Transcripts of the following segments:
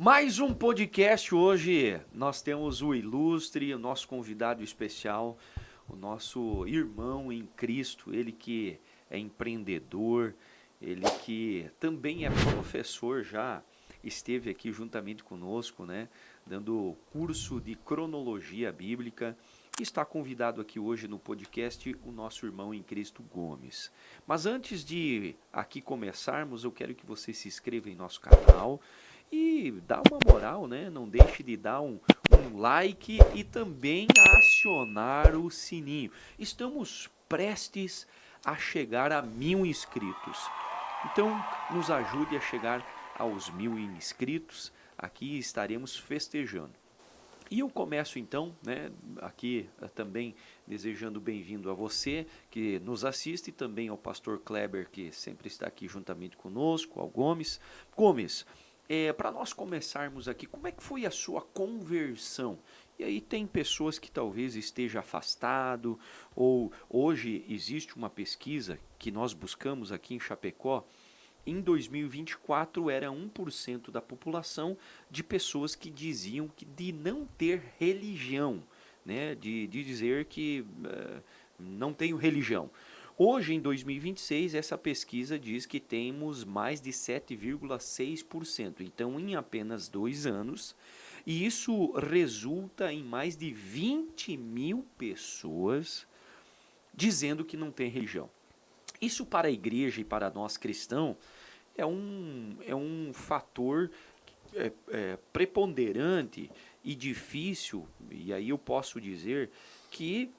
Mais um podcast hoje. Nós temos o ilustre, o nosso convidado especial, o nosso irmão em Cristo, ele que é empreendedor, ele que também é professor, já esteve aqui juntamente conosco, né, dando curso de cronologia bíblica. E está convidado aqui hoje no podcast o nosso irmão em Cristo Gomes. Mas antes de aqui começarmos, eu quero que você se inscreva em nosso canal e dá uma moral, né? Não deixe de dar um like e também acionar o sininho. Estamos prestes a chegar a 1.000 inscritos. Então, nos ajude a chegar aos 1.000 inscritos. Aqui estaremos festejando. E eu começo então, né, aqui também desejando bem-vindo a você que nos assiste, e também ao pastor Kleber, que sempre está aqui juntamente conosco, ao Gomes. Gomes, para nós começarmos aqui, como é que foi a sua conversão? E aí tem pessoas que talvez esteja afastado, ou hoje existe uma pesquisa que nós buscamos aqui em Chapecó. Em 2024 era 1% da população de pessoas que diziam que de não ter religião, né? de dizer que não tenho religião. Hoje, em 2026, essa pesquisa diz que temos mais de 7,6%. Então, em apenas 2 anos, e isso resulta em mais de 20 mil pessoas dizendo que não tem religião. Isso para a igreja e para nós cristãos é um fator preponderante e difícil, e aí eu posso dizer que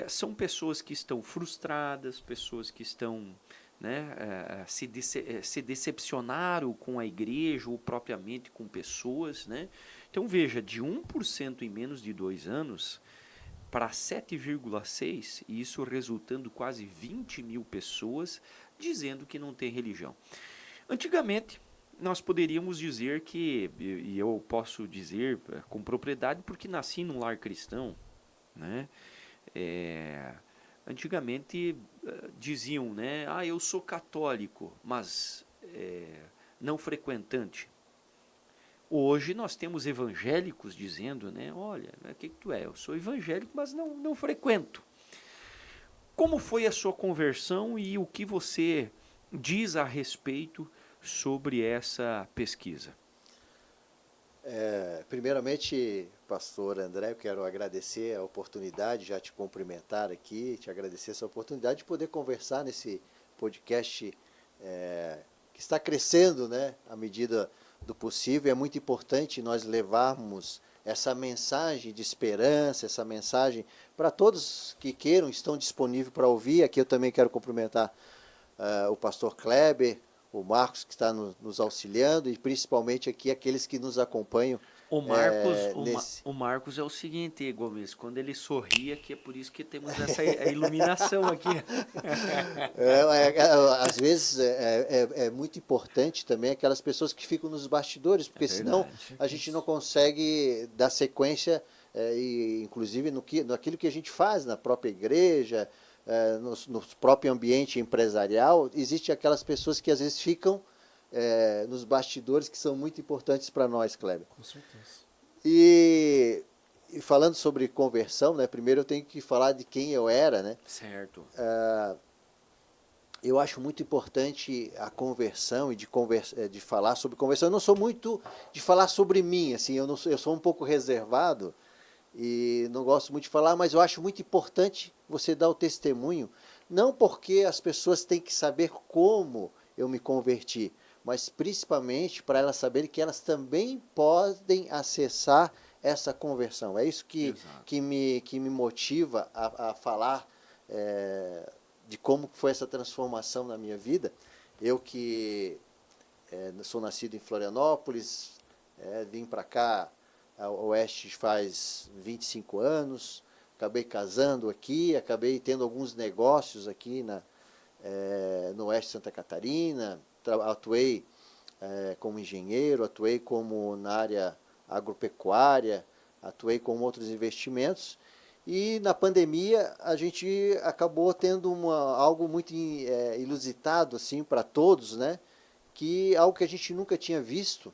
são pessoas que estão frustradas, pessoas que estão, né, se decepcionaram com a igreja ou propriamente com pessoas, né? Então veja, de 1% em menos de 2 anos para 7,6%, e isso resultando quase 20 mil pessoas dizendo que não tem religião. Antigamente, nós poderíamos dizer que, e eu posso dizer com propriedade porque nasci num lar cristão, né? É, antigamente diziam, né? Ah, eu sou católico, mas não frequentante. Hoje nós temos evangélicos dizendo, né? Olha, o que tu é? Eu sou evangélico, mas não frequento. Como foi a sua conversão e o que você diz a respeito sobre essa pesquisa? Primeiramente, pastor André, eu quero agradecer a oportunidade, já te cumprimentar aqui, te agradecer essa oportunidade de poder conversar nesse podcast que está crescendo, né, à medida do possível. É muito importante nós levarmos essa mensagem de esperança, essa mensagem para todos que queiram, estão disponíveis para ouvir. Aqui eu também quero cumprimentar o pastor Kleber, o Marcos que está nos auxiliando e principalmente aqui aqueles que nos acompanham O Marcos, nesse. o Marcos é o seguinte, Gomes, quando ele sorri aqui é por isso que temos essa iluminação aqui. Às vezes é muito importante também aquelas pessoas que ficam nos bastidores, É porque senão verdade. a gente não consegue dar sequência, e inclusive naquilo que a gente faz na própria igreja, no próprio ambiente empresarial. Existem aquelas pessoas que às vezes ficam nos bastidores, que são muito importantes para nós, Kleber. Com certeza. E, e falando sobre conversão, né, primeiro eu tenho que falar de quem eu era, né? Certo. Eu acho muito importante a conversão e de falar sobre conversão. Eu não sou muito de falar sobre mim, assim, eu sou um pouco reservado e não gosto muito de falar, mas eu acho muito importante você dar o testemunho, não porque as pessoas têm que saber como eu me converti, mas principalmente para elas saberem que elas também podem acessar essa conversão. É isso que me motiva a falar de como foi essa transformação na minha vida. Eu que sou nascido em Florianópolis, vim para cá, ao Oeste, faz 25 anos, acabei casando aqui, acabei tendo alguns negócios aqui no Oeste de Santa Catarina, atuei como engenheiro, atuei como na área agropecuária, atuei com outros investimentos. E na pandemia a gente acabou tendo algo muito inusitado assim para todos, né? Que algo que a gente nunca tinha visto,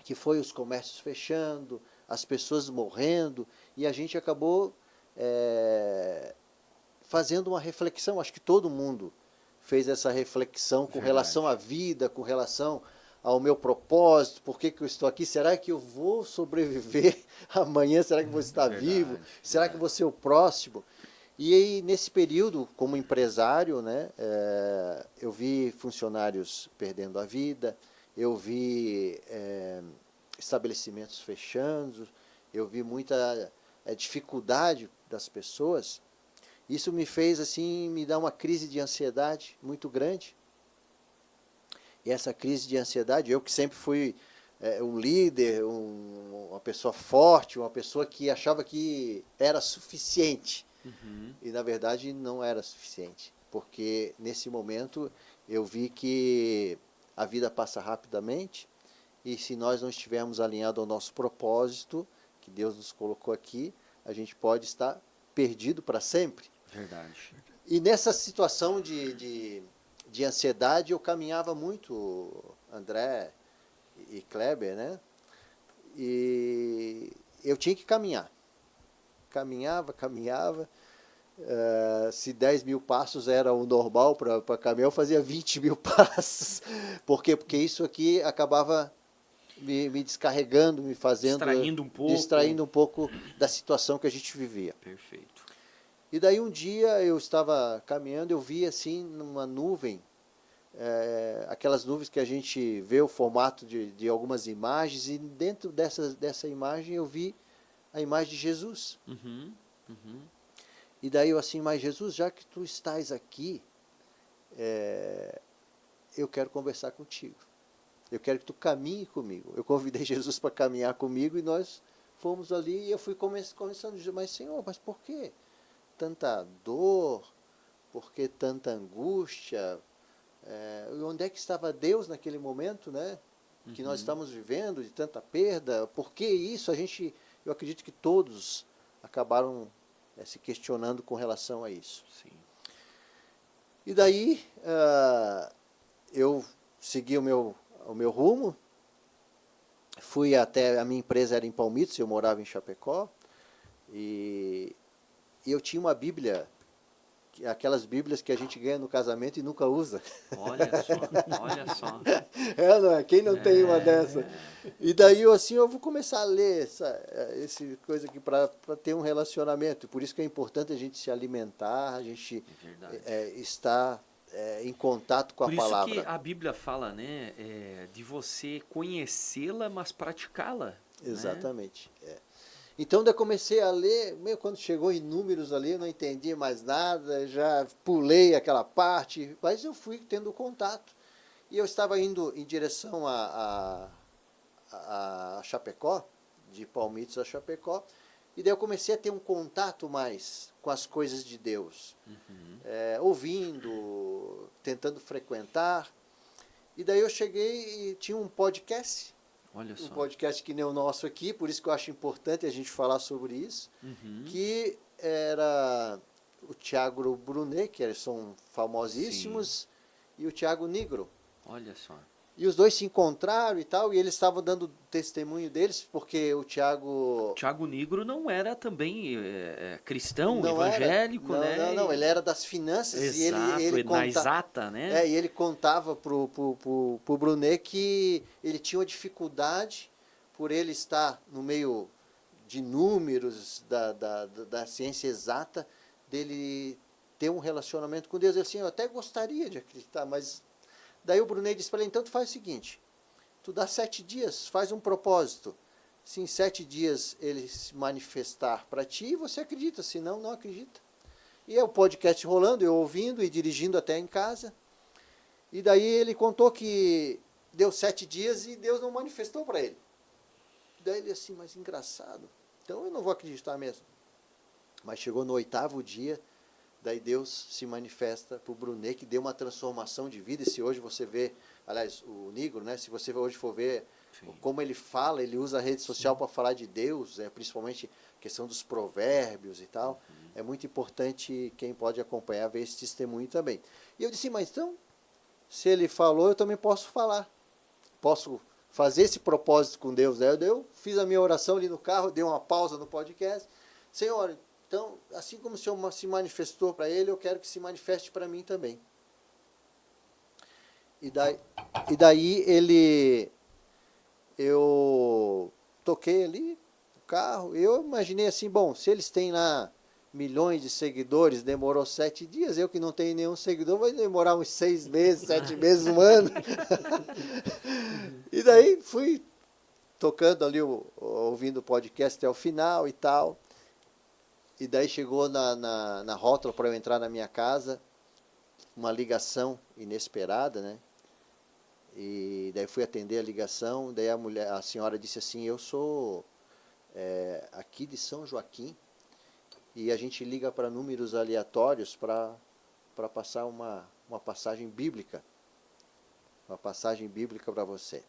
que foi os comércios fechando, as pessoas morrendo, e a gente acabou fazendo uma reflexão. Acho que todo mundo fez essa reflexão com relação à vida, com relação ao meu propósito, por que eu estou aqui, será que eu vou sobreviver amanhã, será que vou estar vivo, será que vou ser o próximo? E aí, nesse período, como empresário, né, eu vi funcionários perdendo a vida, eu vi estabelecimentos fechando, eu vi muita dificuldade das pessoas. Isso me fez assim, me dar uma crise de ansiedade muito grande. E essa crise de ansiedade, eu que sempre fui um líder, uma pessoa forte, uma pessoa que achava que era suficiente. E na verdade não era suficiente, porque nesse momento eu vi que a vida passa rapidamente e se nós não estivermos alinhados ao nosso propósito, que Deus nos colocou aqui, a gente pode estar perdido para sempre. Verdade. E nessa situação de ansiedade eu caminhava muito, André e Kleber, né? E eu tinha que caminhar. Caminhava. Se 10 mil passos era o normal para caminhar, eu fazia 20 mil passos. Por quê? Porque isso aqui acabava me descarregando, me fazendo... Distraindo um pouco da situação que a gente vivia. Perfeito. E daí um dia eu estava caminhando, eu vi assim numa nuvem, aquelas nuvens que a gente vê o formato de algumas imagens, e dentro dessa imagem eu vi a imagem de Jesus. E daí eu assim, mas Jesus, já que tu estás aqui, eu quero conversar contigo. Eu quero que tu caminhe comigo. Eu convidei Jesus para caminhar comigo e nós fomos ali e eu fui começando a dizer, mas Senhor, mas por quê? Tanta dor, por que tanta angústia? Onde é que estava Deus naquele momento, né? Que nós estamos vivendo, de tanta perda? Por que isso? Eu acredito que todos acabaram se questionando com relação a isso. Sim. E daí eu segui o meu rumo, fui até, a minha empresa era em Palmitos, eu morava em Chapecó, e eu tinha uma Bíblia, aquelas Bíblias que a gente ganha no casamento e nunca usa. Olha só. Não é? Quem não tem uma dessa? E daí eu vou começar a ler essa coisa aqui para ter um relacionamento. Por isso que é importante a gente se alimentar, a gente estar em contato com a palavra. Por isso que a Bíblia fala, né, de você conhecê-la, mas praticá-la. Exatamente. Né? Então, eu comecei a ler, quando chegou em Números ali, eu não entendi mais nada, já pulei aquela parte, mas eu fui tendo contato. E eu estava indo em direção a Chapecó, de Palmitos a Chapecó, e daí eu comecei a ter um contato mais com as coisas de Deus, ouvindo, tentando frequentar. E daí eu cheguei e tinha um podcast, um podcast que nem o nosso aqui, por isso que eu acho importante a gente falar sobre isso, que era o Tiago Brunet, que eles são famosíssimos, e o Tiago Nigro. Olha só. E os dois se encontraram e tal, e eles estavam dando testemunho deles, porque o Tiago Nigro não era também cristão, não evangélico, era, né? Não, ele era das finanças. Exato, e ele na exata, né? E ele contava pro Brunet que ele tinha uma dificuldade por ele estar no meio de números da ciência exata, dele ter um relacionamento com Deus. Ele assim, eu até gostaria de acreditar, mas... Daí o Brunet disse para ele, então tu faz o seguinte, tu dá 7 dias, faz um propósito. Se em 7 dias ele se manifestar para ti, você acredita, se não, não acredita. E é o podcast rolando, eu ouvindo e dirigindo até em casa. E daí ele contou que deu 7 dias e Deus não manifestou para ele. Daí ele assim, mas engraçado, então eu não vou acreditar mesmo. Mas chegou no 8º dia, daí Deus se manifesta para o Brunet, que deu uma transformação de vida. E se hoje você vê, aliás, o Nigro, né, se você hoje for ver como ele fala, ele usa a rede social para falar de Deus, principalmente a questão dos provérbios e tal. É muito importante quem pode acompanhar, ver esse testemunho também. E eu disse, mas então, se ele falou, eu também posso falar. Posso fazer esse propósito com Deus. Né? Eu fiz a minha oração ali no carro, dei uma pausa no podcast. Senhor, então, assim como o Senhor se manifestou para ele, eu quero que se manifeste para mim também. E daí eu toquei ali no carro, eu imaginei assim, bom, se eles têm lá milhões de seguidores, demorou 7 dias, eu que não tenho nenhum seguidor, vai demorar uns 6 meses, 7 meses, um ano. E daí fui tocando ali, ouvindo o podcast até o final e tal. E daí chegou na rótula para eu entrar na minha casa, uma ligação inesperada, né? E daí fui atender a ligação, daí a senhora disse assim, eu sou aqui de São Joaquim, e a gente liga para números aleatórios para passar uma passagem bíblica. Uma passagem bíblica para você.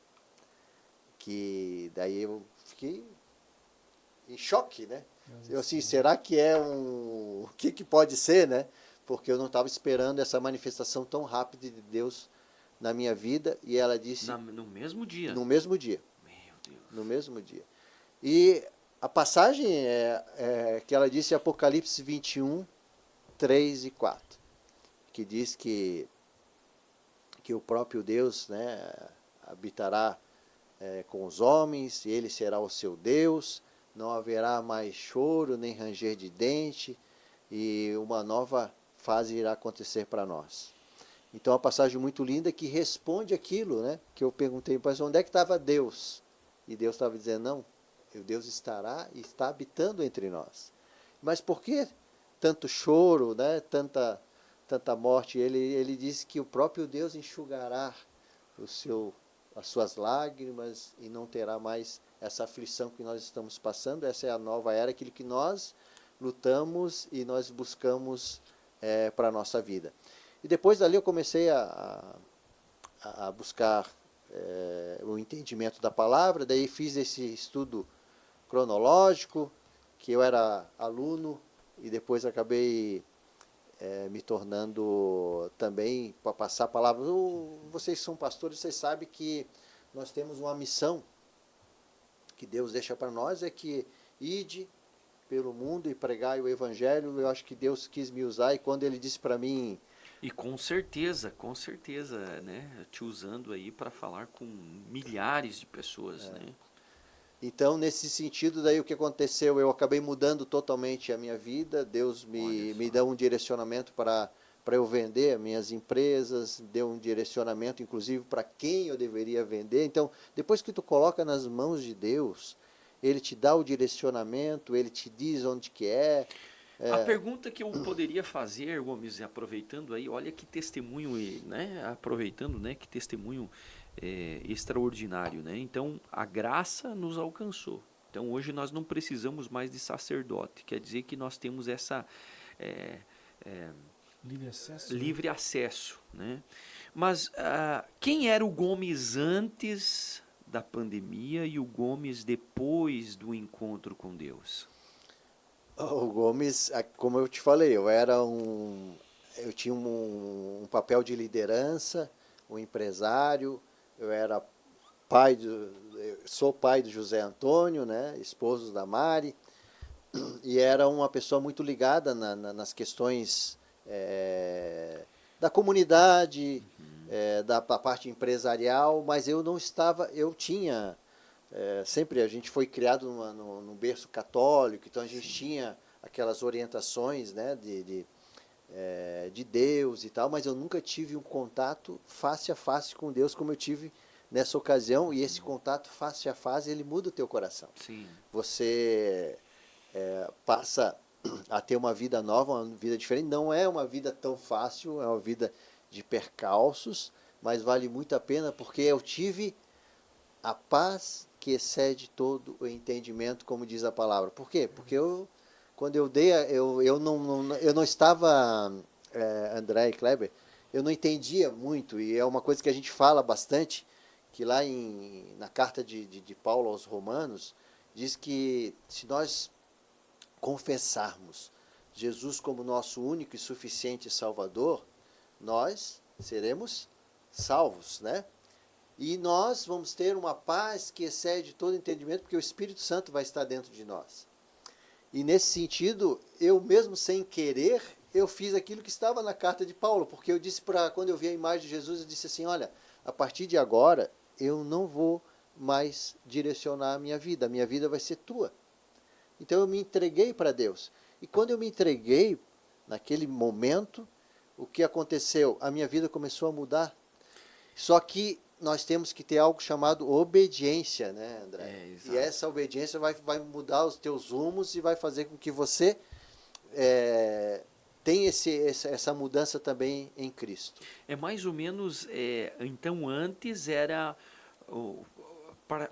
Que daí eu fiquei em choque, né? Eu assim, será que o que pode ser, né? Porque eu não estava esperando essa manifestação tão rápida de Deus na minha vida, e ela disse... No mesmo dia? No mesmo dia. Meu Deus. No mesmo dia. E a passagem que ela disse é Apocalipse 21, 3 e 4, que diz que o próprio Deus, né, habitará com os homens, e ele será o seu Deus, não haverá mais choro, nem ranger de dente, e uma nova fase irá acontecer para nós. Então, é uma passagem muito linda que responde aquilo, né, que eu perguntei, mas onde é que estava Deus? E Deus estava dizendo, não, Deus estará e está habitando entre nós. Mas por que tanto choro, né, tanta morte? Ele disse que o próprio Deus enxugará as suas lágrimas e não terá mais essa aflição que nós estamos passando. Essa é a nova era, aquilo que nós lutamos e nós buscamos para a nossa vida. E depois dali eu comecei a buscar o entendimento da palavra, daí fiz esse estudo cronológico, que eu era aluno e depois acabei me tornando também para passar a palavra. Vocês são pastores, vocês sabem que nós temos uma missão que Deus deixa para nós, é que ide pelo mundo e pregai o evangelho. Eu acho que Deus quis me usar, e quando ele disse para mim... E com certeza, né, te usando aí para falar com milhares de pessoas, né? Então, nesse sentido, daí o que aconteceu? Eu acabei mudando totalmente a minha vida. Deus me deu um direcionamento para eu vender as minhas empresas, deu um direcionamento, inclusive, para quem eu deveria vender. Então, depois que tu coloca nas mãos de Deus, Ele te dá o direcionamento, Ele te diz onde que é. A pergunta que eu poderia fazer, Gomes, aproveitando aí, olha que testemunho, né? Aproveitando, né? Que testemunho extraordinário, né? Então, a graça nos alcançou. Então, hoje nós não precisamos mais de sacerdote. Quer dizer que nós temos essa livre acesso, né? Mas quem era o Gomes antes da pandemia e o Gomes depois do encontro com Deus? O Gomes, como eu te falei, eu tinha um papel de liderança, um empresário. Eu era sou pai do José Antônio, né, esposo da Mari, e era uma pessoa muito ligada nas questões da comunidade, da parte empresarial, mas eu não estava, eu tinha... sempre a gente foi criado num berço católico, então a gente tinha aquelas orientações, né, de Deus e tal, mas eu nunca tive um contato face a face com Deus como eu tive nessa ocasião. E esse contato face a face, ele muda o teu coração. Sim. Você passa a ter uma vida nova, uma vida diferente. Não é uma vida tão fácil, é uma vida de percalços, mas vale muito a pena, porque eu tive a paz que excede todo o entendimento, como diz a palavra. Por quê? Porque quando eu dei, eu não estava, André e Kleber, eu não entendia muito, e é uma coisa que a gente fala bastante, que lá na carta de Paulo aos Romanos, diz que se nós confessarmos Jesus como nosso único e suficiente Salvador, nós seremos salvos, né? E nós vamos ter uma paz que excede todo entendimento, porque o Espírito Santo vai estar dentro de nós. E nesse sentido, eu mesmo sem querer, eu fiz aquilo que estava na carta de Paulo, porque eu disse quando eu vi a imagem de Jesus, eu disse assim, olha, a partir de agora, eu não vou mais direcionar a minha vida vai ser tua. Então eu me entreguei para Deus. E quando eu me entreguei, naquele momento, o que aconteceu? A minha vida começou a mudar. Só que nós temos que ter algo chamado obediência, né, André? E essa obediência vai mudar os teus rumos e vai fazer com que você tenha essa mudança também em Cristo. É mais ou menos, então antes era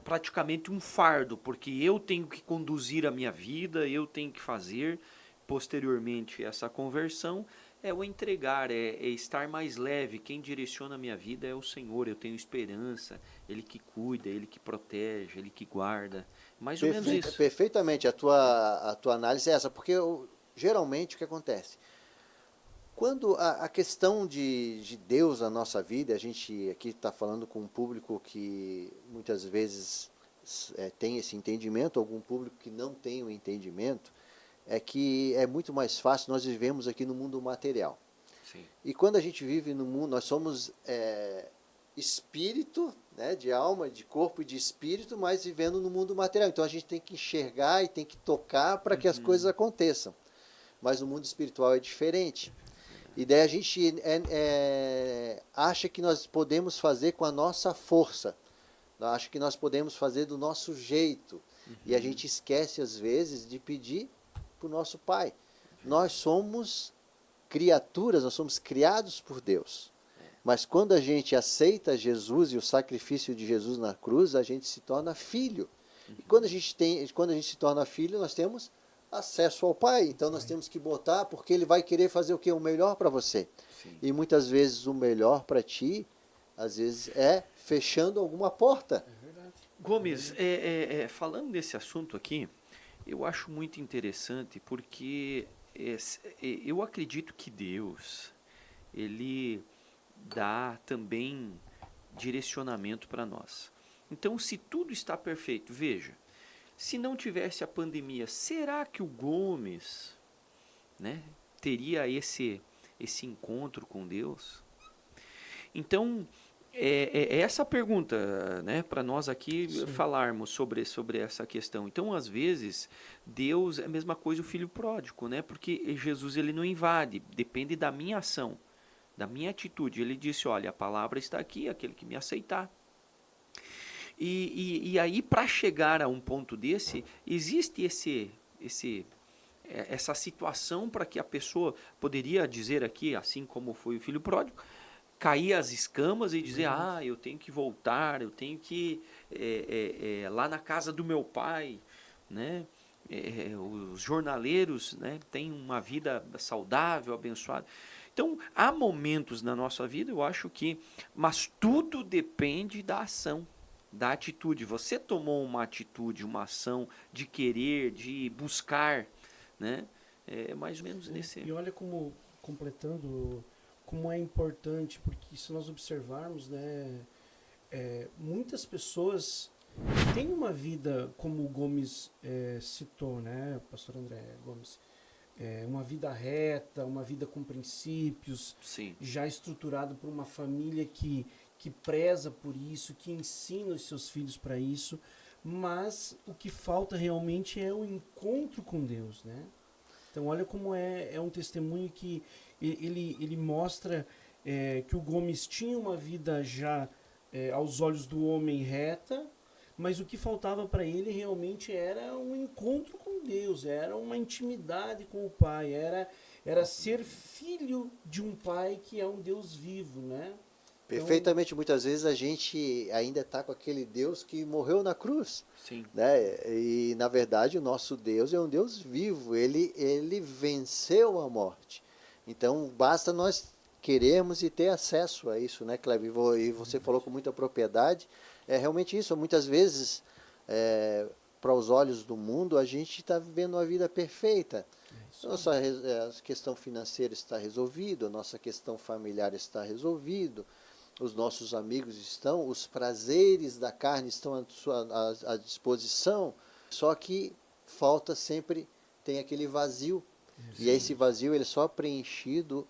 praticamente um fardo, porque eu tenho que conduzir a minha vida, eu tenho que fazer. Posteriormente, essa conversão é o entregar, é estar mais leve. Quem direciona a minha vida é o Senhor, eu tenho esperança, Ele que cuida, Ele que protege, Ele que guarda. Mais ou menos isso. Perfeitamente, a tua análise é essa, porque geralmente o que acontece? Quando a questão de Deus na nossa vida, a gente aqui está falando com um público que muitas vezes tem esse entendimento, algum público que não tem o entendimento, é que é muito mais fácil, nós vivemos aqui no mundo material. Sim. E quando a gente vive no mundo, nós somos espírito, né, de alma, de corpo e de espírito, mas vivendo no mundo material. Então a gente tem que enxergar e tem que tocar para que as coisas aconteçam. Mas no mundo espiritual é diferente. E daí a gente acha que nós podemos fazer com a nossa força. Acha que nós podemos fazer do nosso jeito. E a gente esquece, às vezes, de pedir para o nosso Pai. Nós somos criaturas, nós somos criados por Deus. Mas quando a gente aceita Jesus e o sacrifício de Jesus na cruz, a gente se torna filho. E quando a gente se torna filho, nós temos acesso ao Pai. Então nós temos que botar, porque Ele vai querer fazer o quê? O melhor para você. Sim. E muitas vezes o melhor para ti, às vezes é fechando alguma porta. É verdade. Gomes, falando desse assunto aqui, eu acho muito interessante porque eu acredito que Deus, Ele dá também direcionamento para nós. Então, se tudo está perfeito, veja, se não tivesse a pandemia, será que o Gomes, né, teria esse encontro com Deus? Então, essa pergunta, né, para nós aqui Sim. falarmos sobre essa questão. Então, às vezes, Deus é a mesma coisa o filho pródigo, né? Porque Jesus ele não invade, depende da minha ação, da minha atitude. Ele disse, olha, a palavra está aqui, aquele que me aceitar. E aí, para chegar a um ponto desse, existe essa situação para que a pessoa poderia dizer aqui, assim como foi o filho pródigo, cair as escamas e dizer, eu tenho que voltar, eu tenho que lá na casa do meu pai, né? Os jornaleiros, né, têm uma vida saudável, abençoada. Então, há momentos na nossa vida, eu acho que, mas tudo depende da ação, da atitude. Você tomou uma atitude, uma ação de querer, de buscar, né? É mais ou menos nesse... E olha como, completando, como é importante, porque se nós observarmos, né, muitas pessoas têm uma vida, como o Gomes citou, né, pastor André Gomes, uma vida reta, uma vida com princípios, Sim. já estruturado por uma família que preza por isso, que ensina os seus filhos para isso, mas o que falta realmente é o encontro com Deus, né? Então olha como é um testemunho que ele mostra que o Gomes tinha uma vida já aos olhos do homem reta, mas o que faltava para ele realmente era um encontro com Deus, era uma intimidade com o Pai, era ser filho de um Pai que é um Deus vivo, né? Perfeitamente, muitas vezes a gente ainda está com aquele Deus que morreu na cruz. Sim. Né? E, na verdade, o nosso Deus é um Deus vivo, ele venceu a morte. Então, basta nós queremos e ter acesso a isso, né, Cleber? E você falou com muita propriedade, é realmente isso. Muitas vezes, para os olhos do mundo, a gente está vivendo uma vida perfeita. Nossa questão financeira está resolvida, a nossa questão familiar está resolvida, os nossos amigos estão, os prazeres da carne estão à disposição, só que falta sempre, tem aquele vazio. E esse vazio ele é só preenchido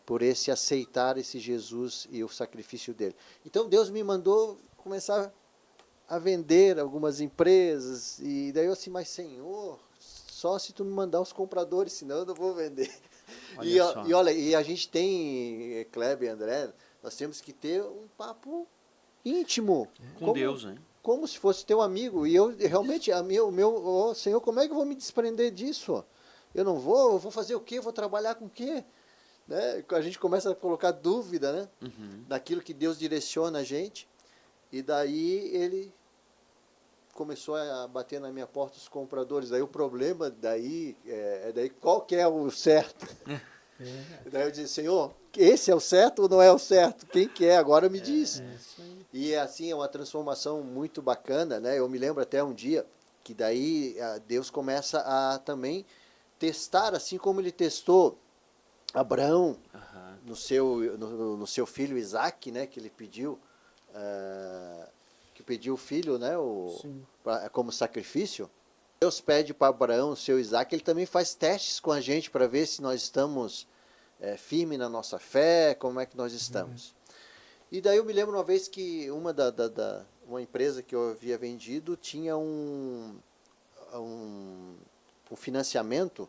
por esse aceitar esse Jesus e o sacrifício dele. Então Deus me mandou começar a vender algumas empresas, e daí eu assim, mas Senhor, só se tu me mandar os compradores, senão eu não vou vender. Olha, e a gente tem, Kleber e André, nós temos que ter um papo íntimo. Com Deus, hein? Como se fosse teu amigo. E eu realmente, Senhor, como é que eu vou me desprender disso? Eu vou fazer o quê? Eu vou trabalhar com o quê? Né? A gente começa a colocar dúvida, né? Daquilo que Deus direciona a gente. E daí ele começou a bater na minha porta os compradores. Daí o problema daí qual que é o certo? Daí eu disse, Senhor, esse é o certo ou não é o certo? Quem que é? Agora me diz. E assim, é uma transformação muito bacana, né? Eu me lembro até um dia que daí Deus começa a também testar, assim como ele testou Abraão no seu filho Isaac, né? Que ele pediu o filho, né? Como sacrifício. Deus pede para Abraão o seu Isaac, ele também faz testes com a gente para ver se nós estamos firmes na nossa fé, como é que nós estamos. E daí eu me lembro uma vez que uma empresa que eu havia vendido tinha um financiamento,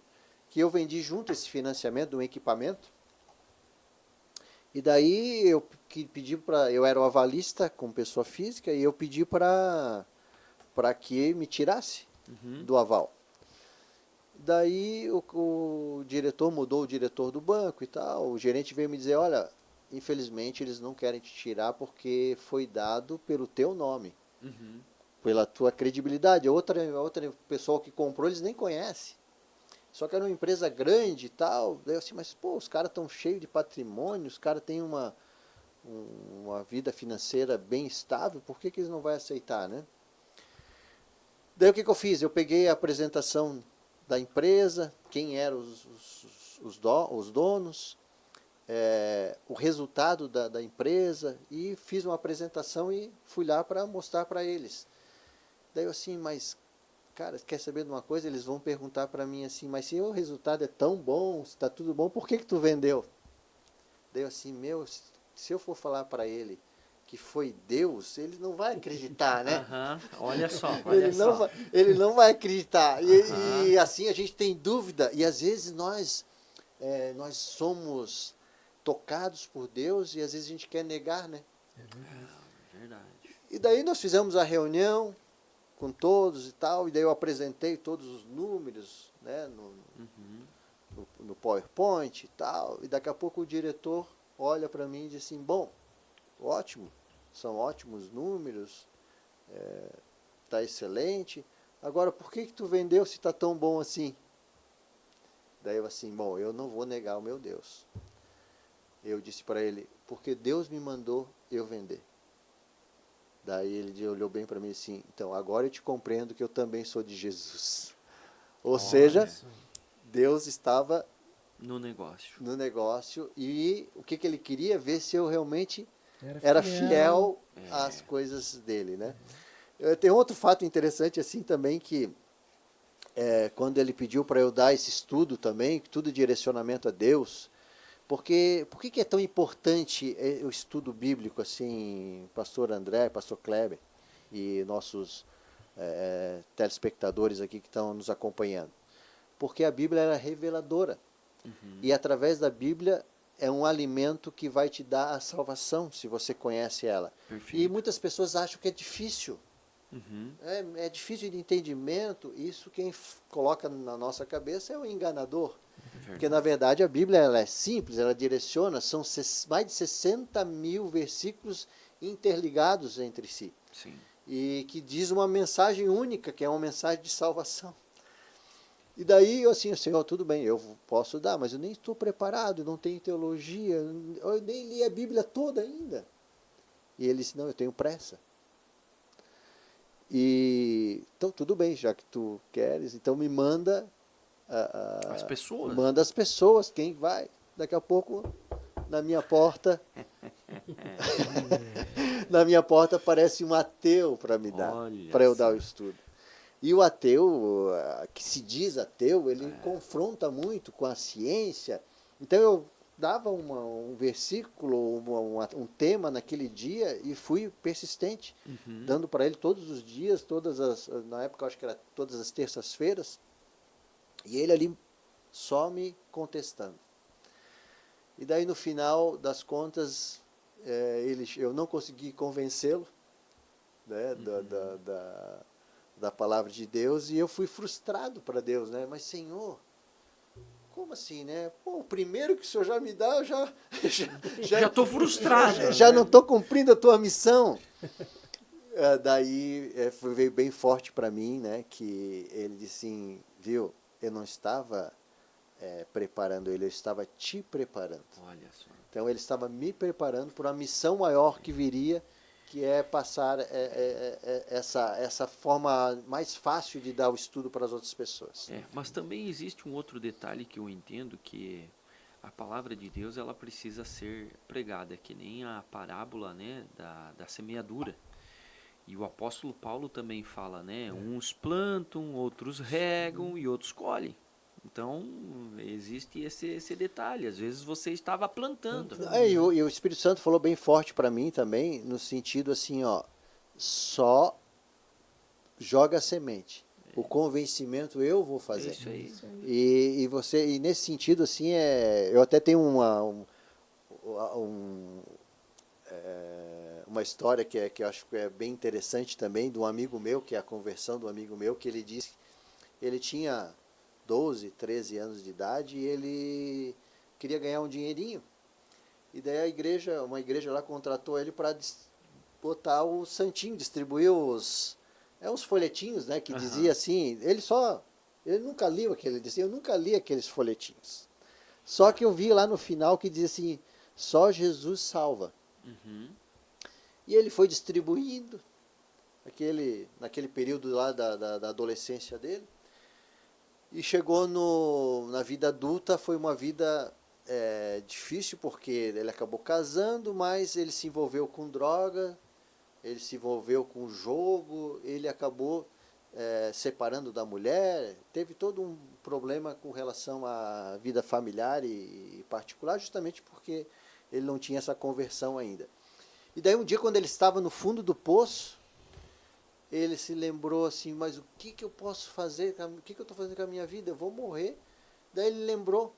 que eu vendi junto esse financiamento de um equipamento. E daí eu pedi eu era o avalista com pessoa física, e eu pedi para que me tirasse do aval. Daí o diretor mudou, o diretor do banco e tal, o gerente veio me dizer, olha, infelizmente eles não querem te tirar porque foi dado pelo teu nome, pela tua credibilidade. Outra pessoa que comprou, eles nem conhecem. Só que era uma empresa grande e tal. Daí eu assim, mas pô, os caras estão cheios de patrimônio, os caras têm uma vida financeira bem estável, por que eles não vão aceitar, né? Daí o que eu fiz? Eu peguei a apresentação da empresa, quem eram os donos, o resultado da empresa, e fiz uma apresentação e fui lá para mostrar para eles. Daí eu assim, mas cara, quer saber de uma coisa? Eles vão perguntar para mim assim, mas se o resultado é tão bom, se está tudo bom, por que tu vendeu? Daí eu assim, se eu for falar para ele que foi Deus, ele não vai acreditar, né? Olha só, ele não vai acreditar. E assim a gente tem dúvida, e às vezes nós somos tocados por Deus e às vezes a gente quer negar, né? É verdade. E daí nós fizemos a reunião com todos e tal, e daí eu apresentei todos os números, né, no PowerPoint e tal, e daqui a pouco o diretor olha para mim e diz assim, bom, ótimo, são ótimos números, está excelente, agora por que tu vendeu se está tão bom assim? Daí eu assim, bom, eu não vou negar o meu Deus. Eu disse para ele, porque Deus me mandou eu vender. Daí ele olhou bem para mim assim, então agora eu te compreendo que eu também sou de Jesus. Ou seja, Deus estava no negócio, e o que ele queria? Ver se eu realmente era fiel às coisas dele, né? Tem outro fato interessante assim também, que quando ele pediu para eu dar esse estudo também, tudo direcionamento a Deus, por que é tão importante o estudo bíblico, assim, pastor André, pastor Kleber e nossos telespectadores aqui que estão nos acompanhando? Porque a Bíblia era reveladora. E através da Bíblia é um alimento que vai te dar a salvação, se você conhece ela. Perfeito. E muitas pessoas acham que é difícil. É difícil de entendimento. Isso quem coloca na nossa cabeça é o enganador. Porque, na verdade, a Bíblia ela é simples, ela direciona, são mais de 60 mil versículos interligados entre si. Sim. E que diz uma mensagem única, que é uma mensagem de salvação. E daí, assim, Senhor, tudo bem, eu posso dar, mas eu nem estou preparado, não tenho teologia, eu nem li a Bíblia toda ainda. E ele disse, não, eu tenho pressa. Então, tudo bem, já que tu queres, então me manda... as pessoas. Manda as pessoas, quem vai. Daqui a pouco, na minha porta, na minha porta aparece um ateu para me dar, Olha para eu só. dar o estudo. E o ateu, que se diz ateu, ele confronta muito com a ciência. Então eu dava um versículo, um tema naquele dia e fui persistente, dando para ele todos os dias, na época eu acho que era todas as terças-feiras, e ele ali só me contestando. E daí no final das contas, eu não consegui convencê-lo, né, da palavra de Deus, e eu fui frustrado para Deus, né? Mas Senhor, como assim, né? Pô, o primeiro que o Senhor já me dá, eu Já estou frustrado. já não estou cumprindo a tua missão. Daí veio bem forte para mim, né? Que ele disse assim, viu, eu não estava preparando ele, eu estava te preparando. Olha só. Então ele estava me preparando para uma missão maior que viria, que é passar essa forma mais fácil de dar o estudo para as outras pessoas. Mas também existe um outro detalhe que eu entendo, que a palavra de Deus ela precisa ser pregada, que nem a parábola, né, da semeadura. E o apóstolo Paulo também fala, né, uns plantam, outros regam e outros colhem. Então, existe esse detalhe. Às vezes você estava plantando. E o Espírito Santo falou bem forte para mim também, no sentido assim, ó, só joga a semente. O convencimento eu vou fazer. É isso aí. E nesse sentido, assim, eu até tenho uma história que eu acho que é bem interessante também, de um amigo meu, que é a conversão do amigo meu, que ele disse que ele tinha 12, 13 anos de idade e ele queria ganhar um dinheirinho. E daí uma igreja lá contratou ele para botar o santinho, distribuir uns folhetinhos, né, que dizia assim, ele nunca liu eu nunca li aqueles folhetinhos. Só que eu vi lá no final que dizia assim, só Jesus salva. E ele foi distribuindo, naquele período lá da adolescência dele. E chegou na vida adulta, foi uma vida difícil, porque ele acabou casando, mas ele se envolveu com droga, ele se envolveu com jogo, ele acabou separando da mulher, teve todo um problema com relação à vida familiar e particular, justamente porque ele não tinha essa conversão ainda. E daí um dia, quando ele estava no fundo do poço, ele se lembrou assim, mas o que eu posso fazer? O que eu estou fazendo com a minha vida? Eu vou morrer. Daí ele lembrou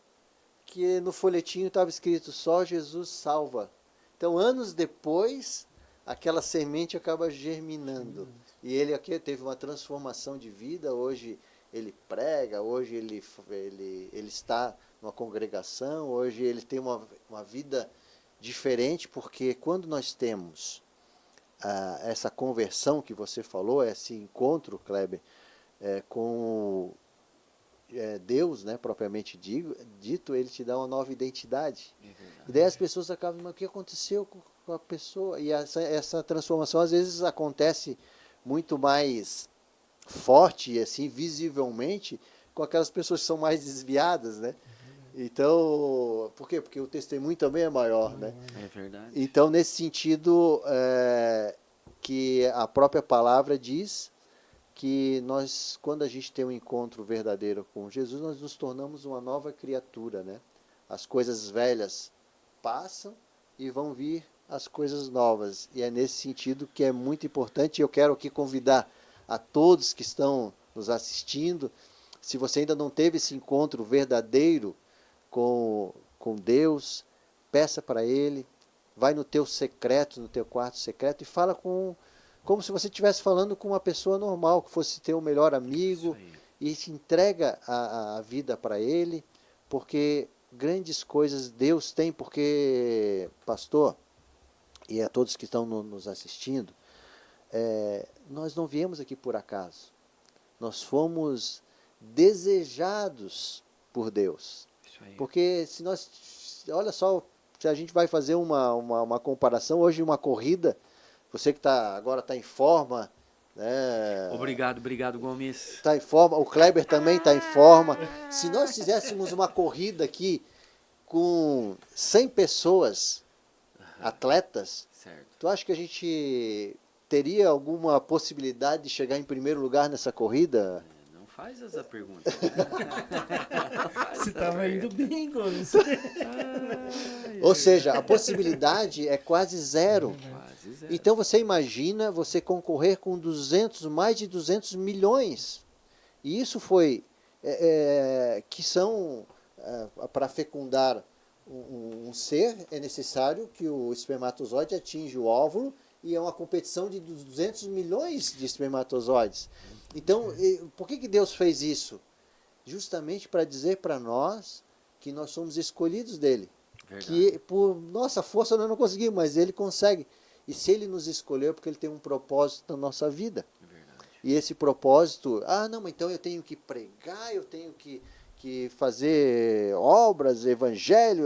que no folhetinho estava escrito, só Jesus salva. Então, anos depois, aquela semente acaba germinando. E ele aqui teve uma transformação de vida. Hoje ele prega, hoje ele está numa congregação, hoje ele tem uma vida diferente, porque quando nós temos essa conversão que você falou, esse encontro, Kleber, com Deus, né, propriamente dito, ele te dá uma nova identidade. E daí as pessoas acabam, mas o que aconteceu com a pessoa? E essa transformação às vezes acontece muito mais forte, assim, visivelmente, com aquelas pessoas que são mais desviadas, né? Então, por quê? Porque o testemunho também é maior, né? É verdade. Então, nesse sentido, que a própria palavra diz que nós, quando a gente tem um encontro verdadeiro com Jesus, nós nos tornamos uma nova criatura, né? As coisas velhas passam e vão vir as coisas novas. E é nesse sentido que é muito importante. Eu quero aqui convidar a todos que estão nos assistindo, se você ainda não teve esse encontro verdadeiro com Deus, peça para Ele, vai no teu secreto, no teu quarto secreto e fala como se você estivesse falando com uma pessoa normal, que fosse teu melhor amigo, e te entrega a vida para Ele, porque grandes coisas Deus tem, porque, pastor, e a todos que estão nos assistindo, nós não viemos aqui por acaso, nós fomos desejados por Deus. Porque se olha só, se a gente vai fazer uma comparação, hoje uma corrida, você que agora está em forma, né? Obrigado, Gomes. Está em forma, o Kleber também está em forma. Se nós fizéssemos uma corrida aqui, com 100 pessoas, atletas, Certo. tu acha que a gente teria alguma possibilidade de chegar em primeiro lugar nessa corrida? Não faz essa pergunta. Você estava indo bem, Gomes. Ou seja, a possibilidade é quase zero. Quase zero. Então você imagina você concorrer com mais de 200 milhões. E isso foi, que são, para fecundar um ser, é necessário que o espermatozoide atinja o óvulo, e é uma competição de 200 milhões de espermatozoides. Então, por que Deus fez isso? Justamente para dizer para nós que nós somos escolhidos dele. Verdade. Que por nossa força nós não conseguimos, mas ele consegue. E se ele nos escolheu, é porque ele tem um propósito na nossa vida. Verdade. E esse propósito, não, então eu tenho que pregar, eu tenho que fazer obras, evangelho.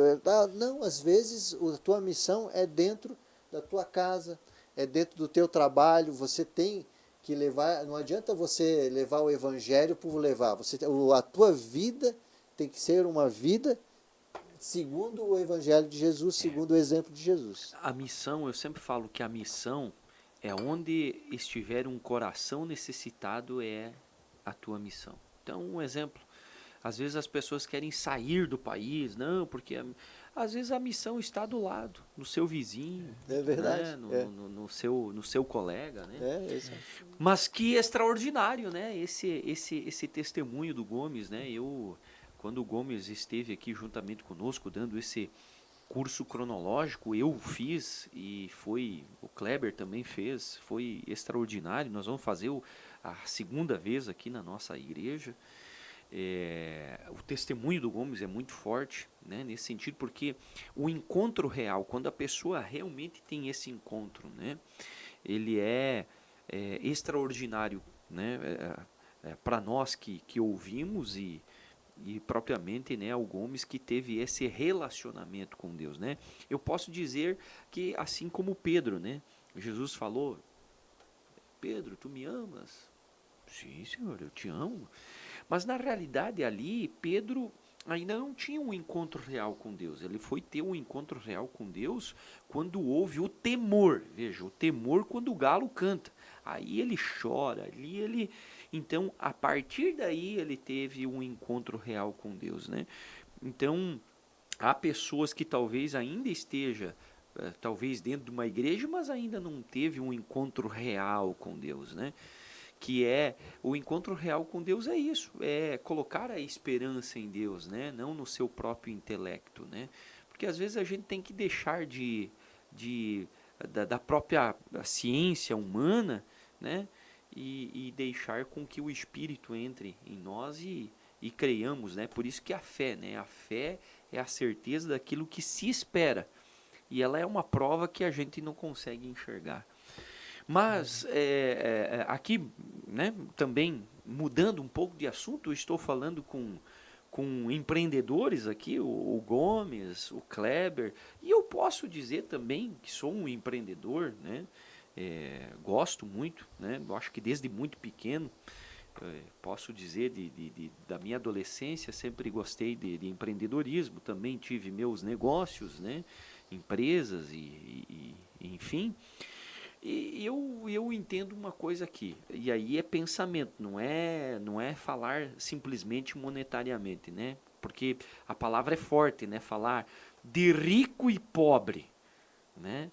Não, às vezes a tua missão é dentro da tua casa, é dentro do teu trabalho. Você tem que levar, não adianta você levar o evangelho por levar. A tua vida tem que ser uma vida segundo o evangelho de Jesus, segundo o exemplo de Jesus. A missão, eu sempre falo que a missão é onde estiver um coração necessitado, é a tua missão. Então, um exemplo, às vezes as pessoas querem sair do país, não, porque às vezes a missão está do lado, no seu vizinho, É verdade. né? No seu colega, né? Exato. Mas que extraordinário, né? Esse testemunho do Gomes, né? Quando o Gomes esteve aqui juntamente conosco, dando esse curso cronológico, eu fiz e o Kleber também fez, foi extraordinário. Nós vamos fazer a segunda vez aqui na nossa igreja. O testemunho do Gomes é muito forte, né, nesse sentido, porque o encontro real, quando a pessoa realmente tem esse encontro, né, ele é extraordinário, né, para nós que ouvimos e propriamente, né, o Gomes que teve esse relacionamento com Deus, né? Eu posso dizer que assim como Pedro, né? Jesus falou: Pedro, tu me amas? Sim, Senhor, eu te amo. Mas na realidade ali, Pedro ainda não tinha um encontro real com Deus. Ele foi ter um encontro real com Deus quando houve o temor. Veja, o temor quando o galo canta. Aí ele chora, ali ele... Então, a partir daí, ele teve um encontro real com Deus, né? Então, há pessoas que talvez ainda esteja, talvez dentro de uma igreja, mas ainda não teve um encontro real com Deus, né? Que o encontro real com Deus é isso, é colocar a esperança em Deus, né? Não no seu próprio intelecto, né? Porque às vezes a gente tem que deixar da própria ciência humana, né? E deixar com que o Espírito entre em nós e creiamos, né? Por isso que a fé, né? A fé é a certeza daquilo que se espera. E ela é uma prova que a gente não consegue enxergar. Mas aqui, né, também mudando um pouco de assunto, eu estou falando com empreendedores aqui, o Gomes, o Kleber, e eu posso dizer também que sou um empreendedor, né? Gosto muito, né? Eu acho que desde muito pequeno, posso dizer da minha adolescência, sempre gostei de empreendedorismo, também tive meus negócios, né? Empresas e enfim. E eu entendo uma coisa aqui, e aí é pensamento, não é falar simplesmente monetariamente, né? Porque a palavra é forte, né? Falar de rico e pobre, né?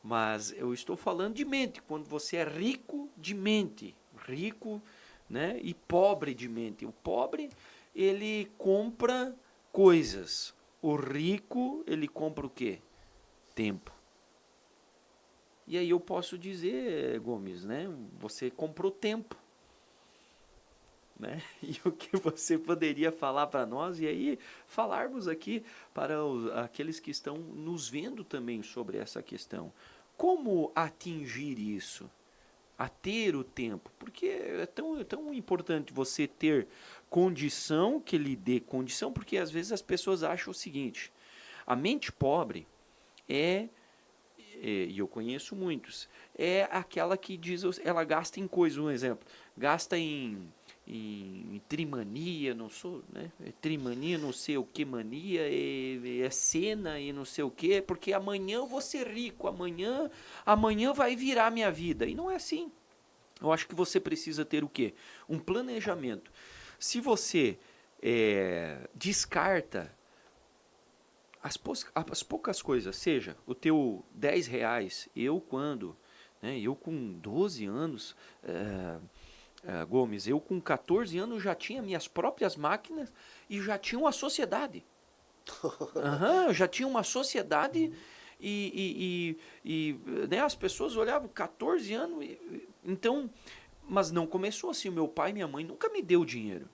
Mas eu estou falando de mente, quando você é rico de mente, rico, né, e pobre de mente. O pobre, ele compra coisas. O rico, ele compra o quê? Tempo. E aí eu posso dizer, Gomes, né, você comprou tempo. Né? E o que você poderia falar para nós, e aí falarmos aqui para aqueles que estão nos vendo também sobre essa questão. Como atingir isso? A ter o tempo? Porque é tão importante você ter condição, que lhe dê condição, porque às vezes as pessoas acham o seguinte: a mente pobre e eu conheço muitos, é aquela que diz, ela gasta em coisas, um exemplo, gasta em em trimania, não sou, né? É trimania, não sei o que mania, é cena e não sei o que, porque amanhã eu vou ser rico, amanhã vai virar minha vida. E não é assim. Eu acho que você precisa ter o quê? Um planejamento. Se você descarta as poucas coisas, seja o teu R$ 10, eu com 12 anos, Gomes, eu com 14 anos já tinha minhas próprias máquinas e já tinha uma sociedade. Eu já tinha uma sociedade né, as pessoas olhavam 14 anos, então, mas não começou assim. O meu pai e minha mãe nunca me deu dinheiro.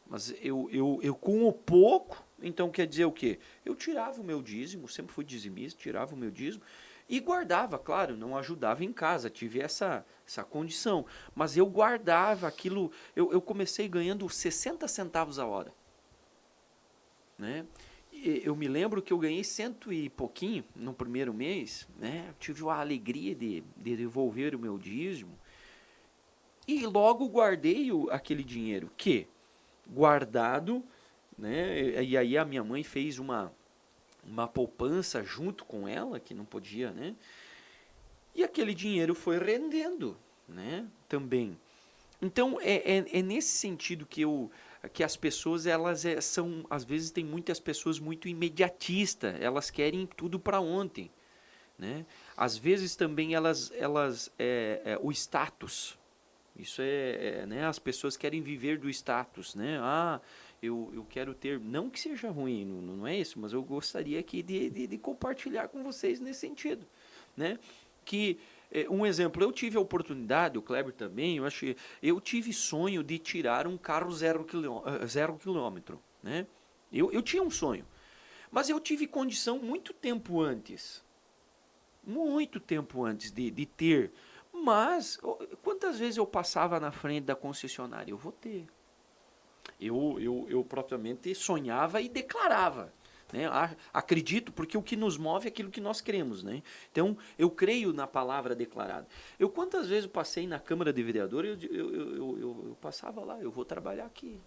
Mas eu com o pouco, então quer dizer o quê? Eu tirava o meu dízimo, sempre fui dizimista, tirava o meu dízimo e guardava, claro, não ajudava em casa, tive essa condição. Mas eu guardava aquilo, eu comecei ganhando 60 centavos a hora. Né? Eu me lembro que eu ganhei 100 e pouquinho no primeiro mês, né? Eu tive a alegria de devolver o meu dízimo e logo guardei aquele dinheiro que guardado, né? E aí a minha mãe fez uma poupança junto com ela, que não podia, né? E aquele dinheiro foi rendendo, né? Também. Então é nesse sentido que as pessoas elas são, às vezes tem muitas pessoas muito imediatistas, elas querem tudo para ontem, né? Às vezes também elas o status. Isso né? As pessoas querem viver do status, né? Eu quero ter, não que seja ruim, não é isso, mas eu gostaria aqui de compartilhar com vocês nesse sentido, né? Que um exemplo, eu tive a oportunidade, o Kleber também, eu tive sonho de tirar um carro 0 quilômetro, né? Eu tinha um sonho, mas eu tive condição muito tempo antes de ter. Mas quantas vezes eu passava na frente da concessionária? Eu vou ter. Eu propriamente sonhava e declarava. Né? Acredito, porque o que nos move é aquilo que nós cremos. Né? Então, eu creio na palavra declarada. Quantas vezes eu passei na Câmara de Vereadores, eu passava lá, eu vou trabalhar aqui.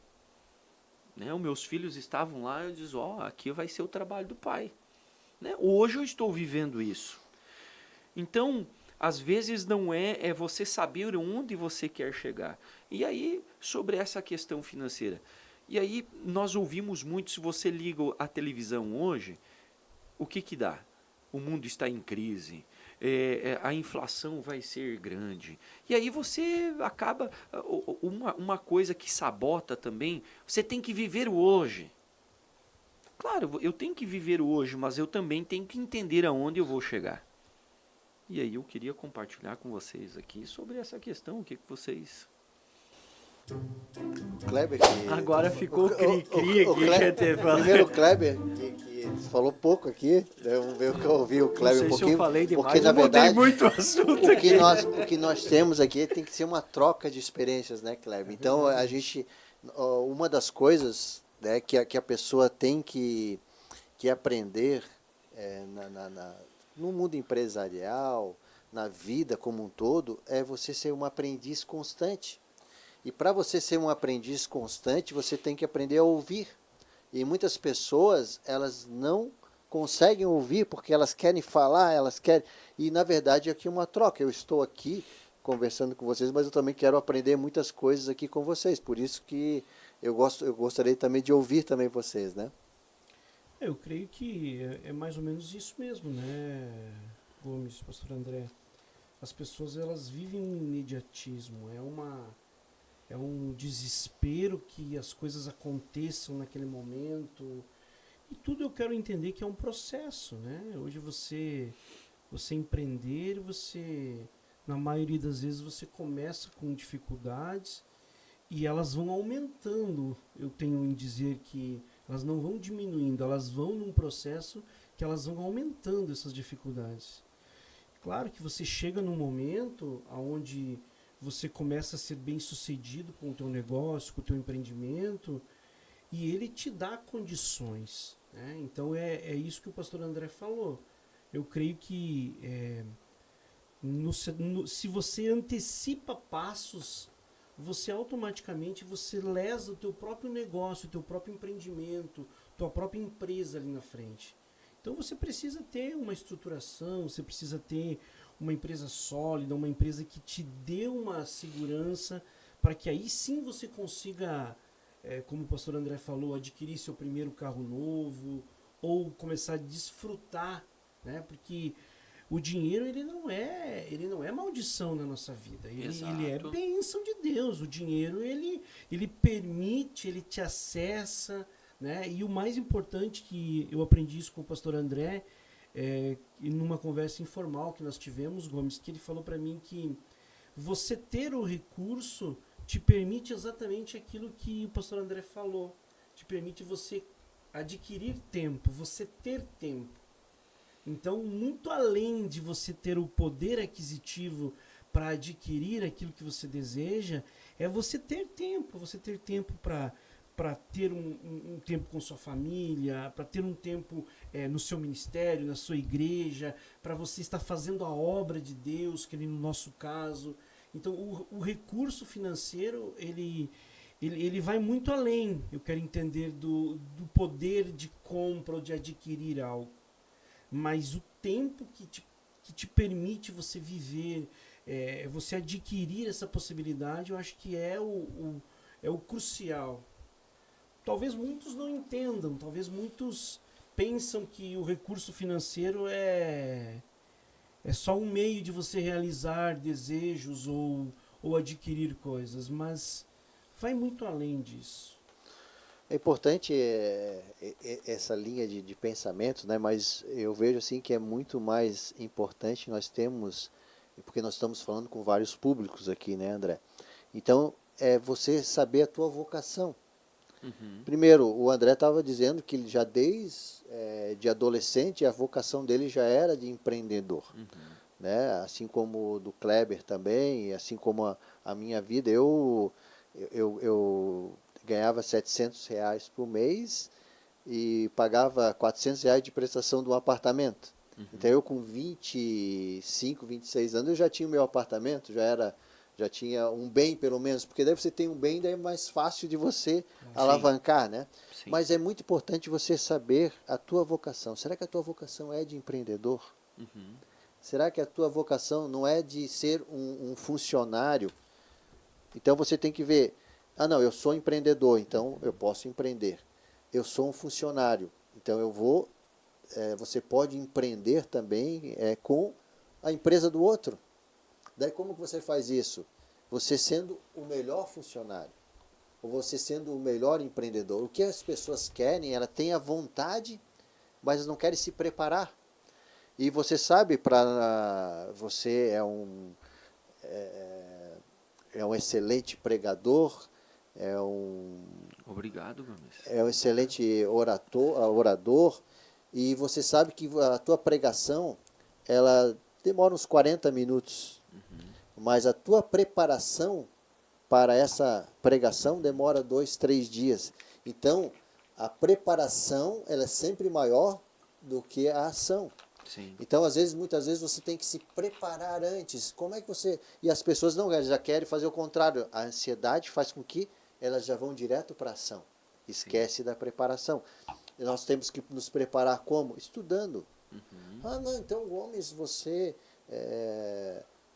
Né? Os meus filhos estavam lá, eu dizia, aqui vai ser o trabalho do pai. Né? Hoje eu estou vivendo isso. Então, às vezes não é você saber onde você quer chegar. E aí, sobre essa questão financeira. E aí, nós ouvimos muito, se você liga a televisão hoje, o que dá? O mundo está em crise, a inflação vai ser grande. E aí você acaba, uma coisa que sabota também, você tem que viver o hoje. Claro, eu tenho que viver o hoje, mas eu também tenho que entender aonde eu vou chegar. E aí eu queria compartilhar com vocês aqui sobre essa questão, o que vocês... Kleber Agora ficou cri-cri aqui. Primeiro o Kleber, que falou pouco aqui, né? Vamos ver o que eu ouvi o Kleber um pouquinho. Se eu falei demais, porque, na verdade, muito assunto o que nós temos aqui tem que ser uma troca de experiências, né, Kleber? Então, a gente, uma das coisas, né, que a pessoa tem que aprender no mundo empresarial, na vida como um todo, é você ser um aprendiz constante. E para você ser um aprendiz constante, você tem que aprender a ouvir. E muitas pessoas, elas não conseguem ouvir porque elas querem falar, elas querem... E, na verdade, aqui é uma troca. Eu estou aqui conversando com vocês, mas eu também quero aprender muitas coisas aqui com vocês. Por isso que eu gostaria também de ouvir também vocês, né? Eu creio que é mais ou menos isso mesmo, né, Gomes, pastor André? As pessoas, elas vivem um imediatismo, é um desespero que as coisas aconteçam naquele momento. E tudo eu quero entender que é um processo, né? Hoje você empreender, na maioria das vezes, você começa com dificuldades e elas vão aumentando. Eu tenho em dizer que elas não vão diminuindo, elas vão num processo que elas vão aumentando essas dificuldades. Claro que você chega num momento onde você começa a ser bem sucedido com o teu negócio, com o teu empreendimento, e ele te dá condições. Né? Então é isso que o pastor André falou. Eu creio que se você antecipa passos você automaticamente você lesa o teu próprio negócio, o teu próprio empreendimento, tua própria empresa ali na frente. Então você precisa ter uma estruturação, você precisa ter uma empresa sólida, uma empresa que te dê uma segurança para que aí sim você consiga, como o pastor André falou, adquirir seu primeiro carro novo ou começar a desfrutar, né? Porque o dinheiro ele não é maldição na nossa vida, ele é Exato. bênção de Deus. O dinheiro ele permite, ele te acessa, né? E o mais importante que eu aprendi isso com o pastor André, numa conversa informal que nós tivemos, Gomes, que ele falou para mim que você ter o recurso te permite exatamente aquilo que o pastor André falou, te permite você adquirir tempo, você ter tempo. Então, muito além de você ter o poder aquisitivo para adquirir aquilo que você deseja, é você ter tempo para ter um tempo com sua família, para ter um tempo no seu ministério, na sua igreja, para você estar fazendo a obra de Deus, que no nosso caso. Então, o recurso financeiro, ele vai muito além, eu quero entender, do poder de compra ou de adquirir algo. Mas o tempo que te permite você viver, você adquirir essa possibilidade, eu acho que é o crucial. Talvez muitos não entendam, talvez muitos pensam que o recurso financeiro é só um meio de você realizar desejos ou adquirir coisas, mas vai muito além disso. É importante essa linha de pensamento, né? Mas eu vejo assim que é muito mais importante nós temos, porque nós estamos falando com vários públicos aqui, né, André? Então, é você saber a tua vocação. Uhum. Primeiro, o André estava dizendo que ele já desde de adolescente a vocação dele já era de empreendedor, Uhum. né? Assim como o do Kleber também, assim como a minha vida, eu ganhava R$ 700 por mês e pagava R$ 400 de prestação de um apartamento. Uhum. Então eu com 25, 26 anos eu já tinha o meu apartamento, já tinha um bem pelo menos, porque daí você tem um bem, daí é mais fácil de você alavancar, né? Sim. Mas é muito importante você saber a tua vocação. Será que a tua vocação é de empreendedor? Uhum. Será que a tua vocação não é de ser um funcionário? Então você tem que ver, não, eu sou empreendedor, então eu posso empreender. Eu sou um funcionário, então você pode empreender também com a empresa do outro. Daí como que você faz isso? Você sendo o melhor funcionário, ou você sendo o melhor empreendedor. O que as pessoas querem, ela tem a vontade, mas elas não querem se preparar. E você sabe, você é um excelente pregador, Obrigado, Gomes. é um excelente orador, e você sabe que a tua pregação, ela demora uns 40 minutos, mas a tua preparação para essa pregação demora 2, 3 dias. Então, a preparação, ela é sempre maior do que a ação. Sim. Então, muitas vezes você tem que se preparar antes. Como é que você... E as pessoas não, elas já querem fazer o contrário. A ansiedade faz com que elas já vão direto para a ação. Esquece da preparação. E nós temos que nos preparar como? Estudando. Uhum. Não, então, Gomes, você...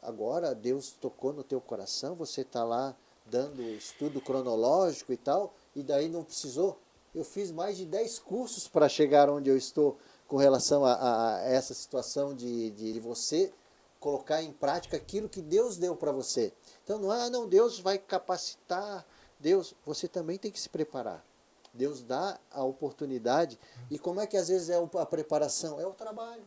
agora Deus tocou no teu coração, você está lá dando estudo cronológico e tal, e daí não precisou. Eu fiz mais de 10 cursos para chegar onde eu estou com relação a essa situação de você colocar em prática aquilo que Deus deu para você. Então não, Deus vai capacitar, você também tem que se preparar. Deus dá a oportunidade. E como é que às vezes é a preparação? É o trabalho.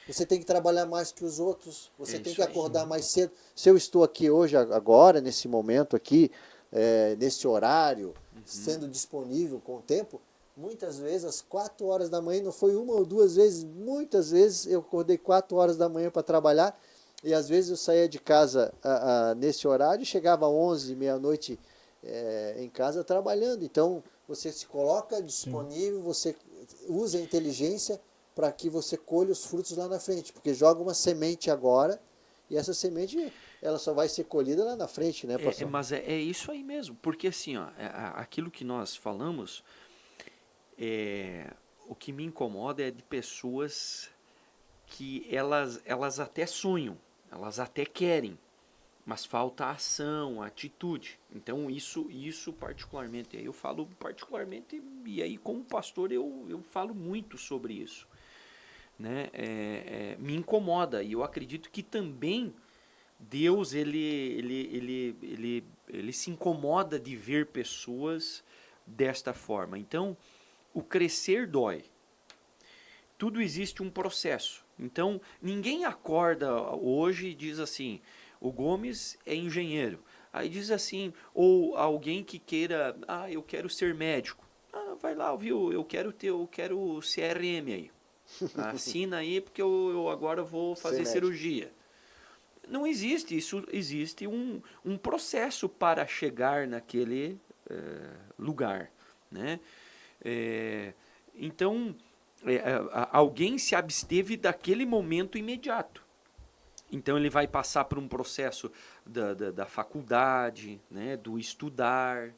Você tem que trabalhar mais que os outros, você tem que acordar mais cedo. Se eu estou aqui hoje, agora, nesse momento aqui, nesse horário, sendo disponível com o tempo, muitas vezes às 4 horas da manhã, não foi uma ou duas vezes, muitas vezes eu acordei 4 horas da manhã para trabalhar, e às vezes eu saía de casa nesse horário e chegava às 11, meia-noite em casa trabalhando. Então, você se coloca disponível, você usa a inteligência para que você colhe os frutos lá na frente, porque joga uma semente agora, e essa semente ela só vai ser colhida lá na frente, né, pastor? Mas é isso aí mesmo, porque assim, ó, aquilo que nós falamos, o que me incomoda é de pessoas que elas até sonham, elas até querem, mas falta a ação, a atitude. Então isso particularmente, aí eu falo particularmente, e aí como pastor eu falo muito sobre isso, né? Me incomoda, e eu acredito que também Deus ele se incomoda de ver pessoas desta forma. Então, o crescer dói. Tudo existe um processo. Então, ninguém acorda hoje e diz assim: o Gomes é engenheiro. Aí diz assim, ou alguém que queira, eu quero ser médico. Vai lá, viu? Eu quero CRM aí. Assina aí porque eu agora vou fazer cirurgia. Não existe, isso existe um processo para chegar naquele lugar, né? Então, alguém se absteve daquele momento imediato. Então ele vai passar por um processo da faculdade, né, do estudar.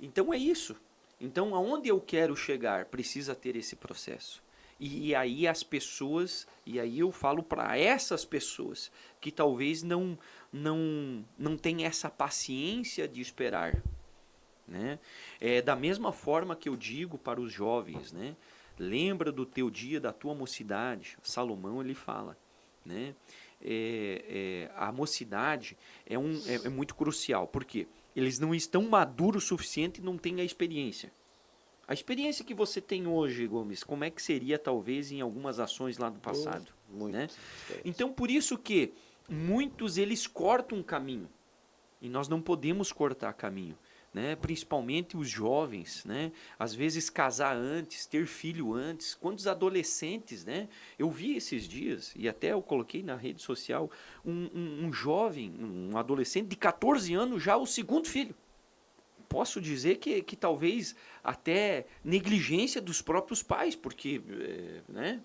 Então é isso. Então aonde eu quero chegar precisa ter esse processo. E aí as pessoas, e aí eu falo para essas pessoas que talvez não têm essa paciência de esperar, né? Da mesma forma que eu digo para os jovens, né? Lembra do teu dia, da tua mocidade. Salomão ele fala, né? A mocidade é muito crucial, porque eles não estão maduros o suficiente e não têm a experiência. A experiência que você tem hoje, Gomes, como é que seria talvez em algumas ações lá do passado? Muito. Né? Então, por isso que muitos eles cortam um caminho e nós não podemos cortar caminho. Né? Principalmente os jovens, né? Às vezes casar antes, ter filho antes. Quantos adolescentes, né? Eu vi esses dias, e até eu coloquei na rede social, um jovem, um adolescente de 14 anos já o segundo filho. Posso dizer que talvez até negligência dos próprios pais, porque né?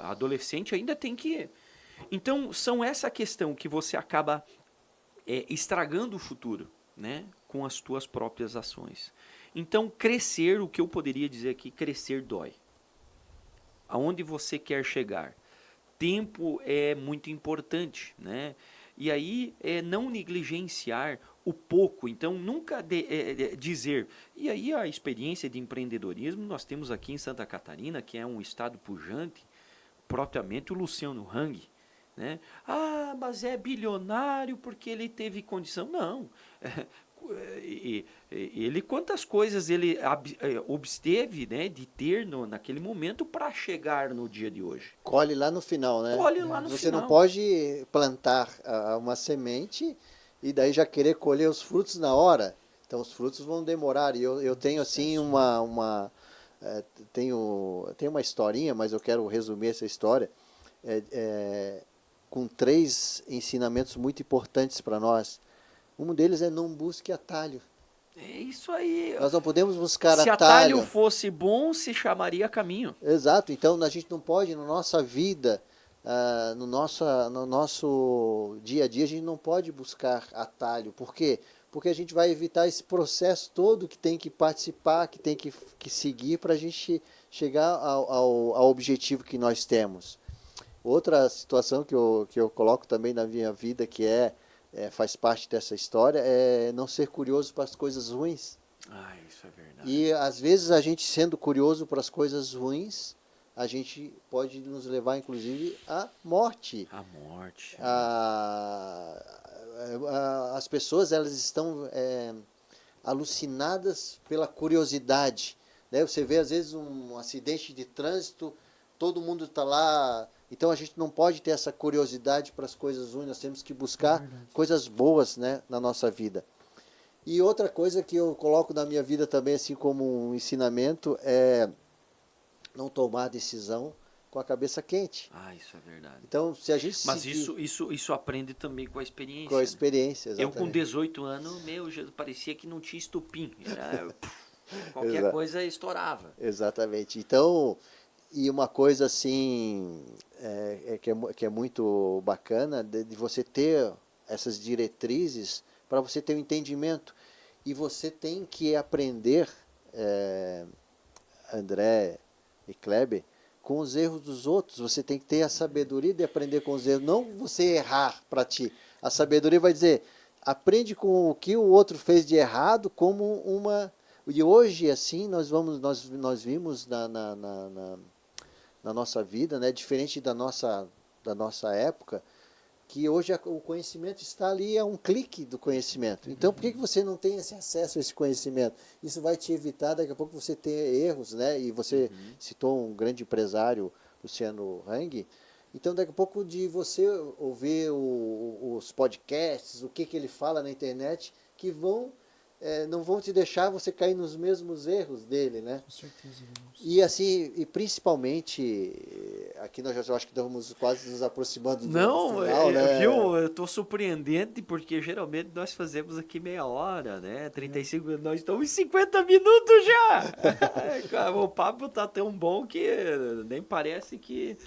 Adolescente ainda tem que... Então, são essa questão que você acaba estragando o futuro, né? Com as tuas próprias ações. Então, crescer, o que eu poderia dizer aqui, crescer dói. Aonde você quer chegar? Tempo é muito importante, né? E aí, não negligenciar o pouco. Então, nunca dizer... E aí, a experiência de empreendedorismo, nós temos aqui em Santa Catarina, que é um estado pujante, propriamente o Luciano Hang, né? Mas é bilionário porque ele teve condição. Não. Ele, quantas coisas ele obsteve, né, de ter naquele momento para chegar no dia de hoje. Colhe lá no final, né? Colhe lá no Você final. não pode plantar uma semente e daí já querer colher os frutos na hora. Então os frutos vão demorar. E eu tenho assim tenho uma historinha, mas eu quero resumir essa história com 3 ensinamentos muito importantes para nós. Um deles é não busque atalho. É isso aí. Nós não podemos buscar Se atalho fosse bom, se chamaria caminho. Exato. Então a gente não pode, na nossa vida, no nosso dia a dia, a gente não pode buscar atalho. Por quê? Porque a gente vai evitar esse processo todo que tem que participar, que tem que seguir para a gente chegar ao objetivo que nós temos. Outra situação que eu coloco também na minha vida, que faz parte dessa história, é não ser curioso para as coisas ruins. Isso é verdade. E às vezes a gente sendo curioso para as coisas ruins, a gente pode nos levar inclusive à morte. A morte. As pessoas elas estão alucinadas pela curiosidade, né? Você vê às vezes um acidente de trânsito, todo mundo está lá. Então a gente não pode ter essa curiosidade para as coisas ruins, nós temos que buscar coisas boas, né, na nossa vida. E outra coisa que eu coloco na minha vida também, assim como um ensinamento, é não tomar decisão com a cabeça quente. Isso é verdade. Então, se a gente Mas isso aprende também com a experiência. Com a experiência, exatamente. Eu com 18 anos, parecia que não tinha estupim. Qualquer coisa estourava. Exatamente. Então... E uma coisa assim que é muito bacana de você ter essas diretrizes para você ter um entendimento. E você tem que aprender, André e Kleber, com os erros dos outros. Você tem que ter a sabedoria de aprender com os erros, não você errar para ti. A sabedoria vai dizer, aprende com o que o outro fez de errado como uma... E hoje, assim, nós vimos na nossa vida, né, diferente da nossa época, que hoje o conhecimento está ali a um clique do conhecimento. Então, por que você não tem esse acesso a esse conhecimento? Isso vai te evitar, daqui a pouco, você ter erros, né? E você citou um grande empresário, Luciano Hang. Então, daqui a pouco, de você ouvir os podcasts, o que ele fala na internet, que não vão te deixar você cair nos mesmos erros dele, né? Com certeza, irmãos. E assim, e principalmente, aqui nós já acho que estamos quase nos aproximando do final, né? Viu? Eu tô surpreendente porque geralmente nós fazemos aqui meia hora, né? 35 minutos, nós estamos em 50 minutos já! Cara, o papo tá tão bom que nem parece que...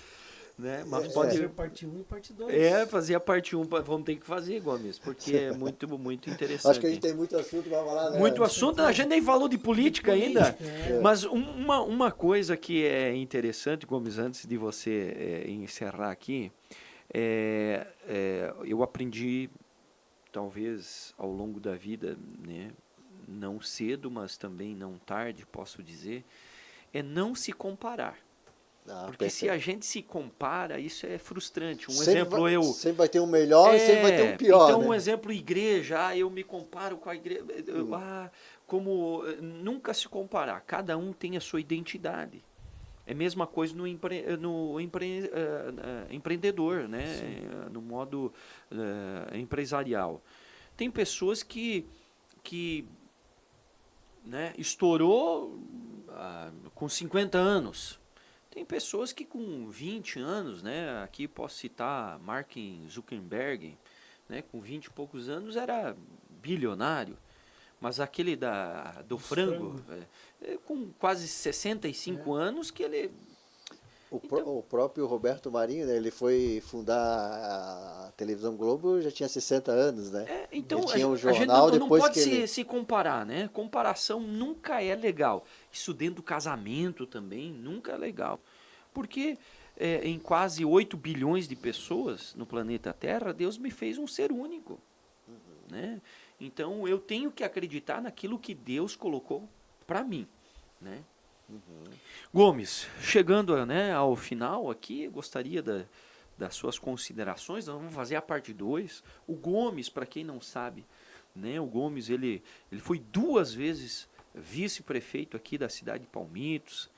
Né? Mas pode fazer parte 1 e parte 2. fazer a parte 1, vamos ter que fazer, Gomes, porque é muito, muito interessante. Acho que a gente tem muito assunto para falar, né? Muito assunto, a gente nem falou de política ainda. É. Mas uma coisa que é interessante, Gomes, antes de você encerrar aqui, eu aprendi, talvez ao longo da vida, né, não cedo, mas também não tarde, posso dizer, é não se comparar. Porque se a gente se compara, isso é frustrante. Sempre vai ter um melhor e sempre vai ter um pior. Então, né? um exemplo, igreja, eu me comparo com a igreja. Como nunca se comparar. Cada um tem a sua identidade. É a mesma coisa no empreendedor, né? No modo empresarial. Tem pessoas que né, estourou com 50 anos. Tem pessoas que com 20 anos, né, aqui posso citar Mark Zuckerberg, né, com 20 e poucos anos era bilionário, mas aquele do frango. Com quase 65 anos que ele... O próprio Roberto Marinho, né, ele foi fundar a Televisão Globo, já tinha 60 anos, né? Então ele tinha um a gente jornal não pode que se comparar, né? Comparação nunca é legal. Isso dentro do casamento também nunca é legal. Porque em quase 8 bilhões de pessoas no planeta Terra, Deus me fez um ser único. Né? Então eu tenho que acreditar naquilo que Deus colocou para mim. Né? Gomes, chegando, né, ao final aqui, gostaria das suas considerações. Nós vamos fazer a parte 2. O Gomes, para quem não sabe, né, o Gomes ele foi 2 vezes vice-prefeito aqui da cidade de Palmitos.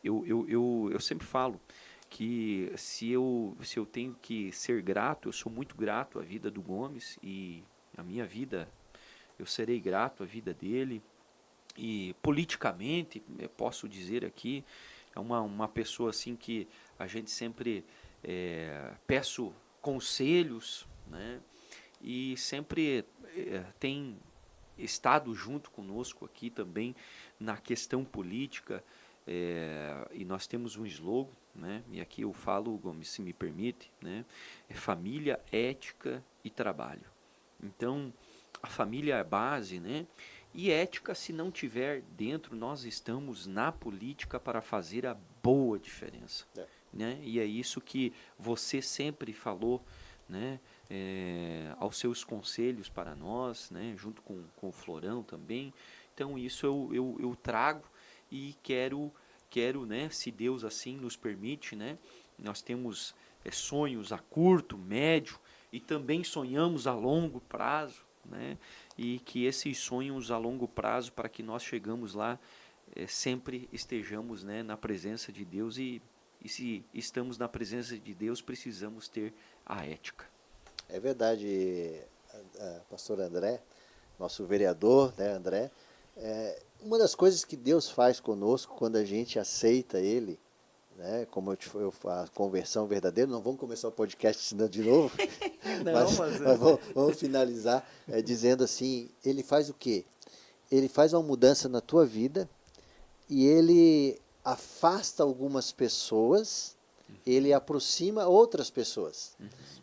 Eu sempre falo que se eu tenho que ser grato, eu sou muito grato à vida do Gomes, e a minha vida, eu serei grato à vida dele. E politicamente, eu posso dizer aqui, é uma pessoa assim que a gente sempre peço conselhos, né? E sempre tem estado junto conosco aqui também na questão política. E nós temos um slogan, né? E aqui eu falo, Gomes, se me permite, né? É família, ética e trabalho. Então, a família é a base, né? E ética, se não tiver dentro, nós estamos na política para fazer a boa diferença. Né? E é isso que você sempre falou, né? Aos seus conselhos para nós, né? Junto com o Florão também. Então isso eu trago e quero, né? Se Deus assim nos permite, né? Nós temos sonhos a curto, médio e também sonhamos a longo prazo, né? E que esses sonhos a longo prazo, para que nós chegamos lá, sempre estejamos, né, na presença de Deus, e se estamos na presença de Deus, precisamos ter a ética. É verdade, pastor André, nosso vereador, né, André, uma das coisas que Deus faz conosco quando a gente aceita Ele, né, como eu a conversão verdadeira, não vamos começar o podcast de novo, mas vamos finalizar dizendo assim, Ele faz o quê? Ele faz uma mudança na tua vida e Ele afasta algumas pessoas ele aproxima outras pessoas.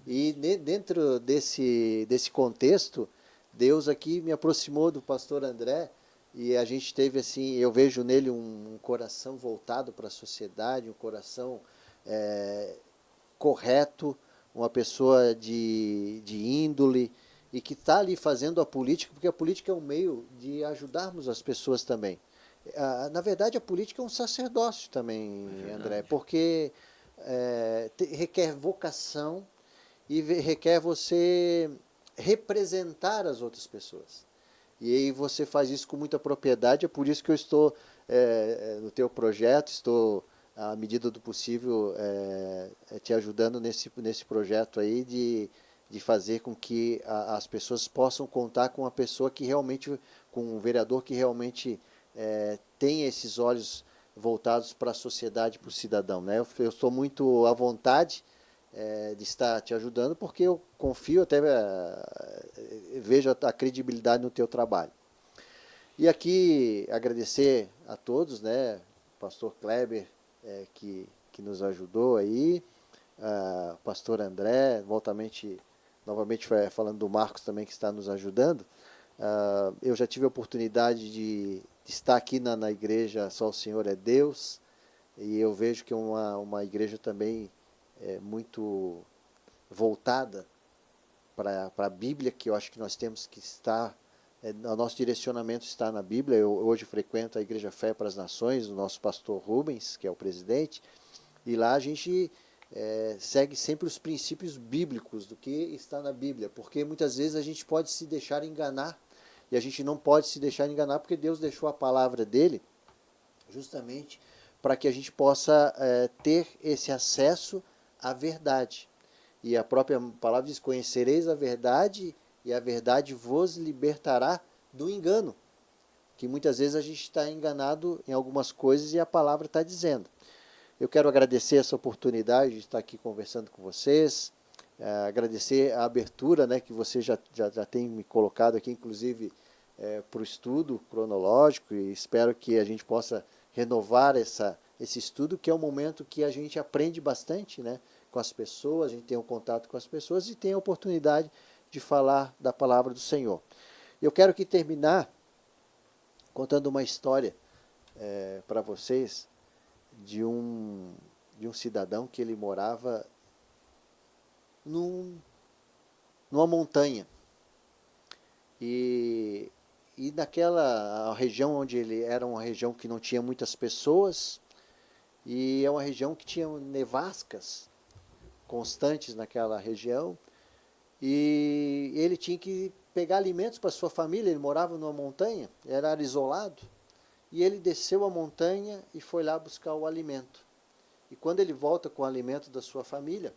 E dentro desse contexto, Deus aqui me aproximou do pastor André, e a gente teve assim, eu vejo nele um coração voltado para a sociedade, um coração correto, uma pessoa de índole, e que está ali fazendo a política, porque a política é um meio de ajudarmos as pessoas também. Na verdade, a política é um sacerdócio também, André, porque requer vocação e requer você representar as outras pessoas. E aí você faz isso com muita propriedade, é por isso que eu estou no teu projeto, estou, à medida do possível, te ajudando nesse projeto aí de fazer com que as pessoas possam contar com uma pessoa que realmente, com um vereador que realmente tenha esses olhos voltados para a sociedade, para o cidadão. Né? Eu estou muito à vontade de estar te ajudando, porque eu confio, até vejo a credibilidade no teu trabalho. E aqui agradecer a todos, né, pastor Kleber, que nos ajudou aí, pastor André, novamente falando do Marcos também, que está nos ajudando. Eu já tive a oportunidade de estar aqui na igreja Só o Senhor é Deus, e eu vejo que é uma igreja também muito voltada para a Bíblia, que eu acho que nós temos que estar, o nosso direcionamento está na Bíblia. Eu hoje frequento a Igreja Fé para as Nações, o nosso pastor Rubens, que é o presidente, e lá a gente segue sempre os princípios bíblicos do que está na Bíblia, porque muitas vezes a gente pode se deixar enganar, e a gente não pode se deixar enganar porque Deus deixou a palavra dele justamente para que a gente possa ter esse acesso à verdade. E a própria palavra diz: conhecereis a verdade, e a verdade vos libertará do engano. Que muitas vezes a gente está enganado em algumas coisas e a palavra está dizendo. Eu quero agradecer essa oportunidade de estar aqui conversando com vocês, agradecer a abertura, né, que você já tem me colocado aqui, inclusive para o estudo cronológico, e espero que a gente possa renovar esse estudo, que é um momento que a gente aprende bastante, né, com as pessoas, a gente tem um contato com as pessoas e tem a oportunidade de falar da palavra do Senhor. Eu quero aqui terminar contando uma história para vocês de um cidadão que ele morava numa montanha. E naquela região onde ele era, uma região que não tinha muitas pessoas, e é uma região que tinha nevascas constantes naquela região, e ele tinha que pegar alimentos para sua família. Ele morava numa montanha, era isolado, e ele desceu a montanha e foi lá buscar o alimento. E quando ele volta com o alimento da sua família,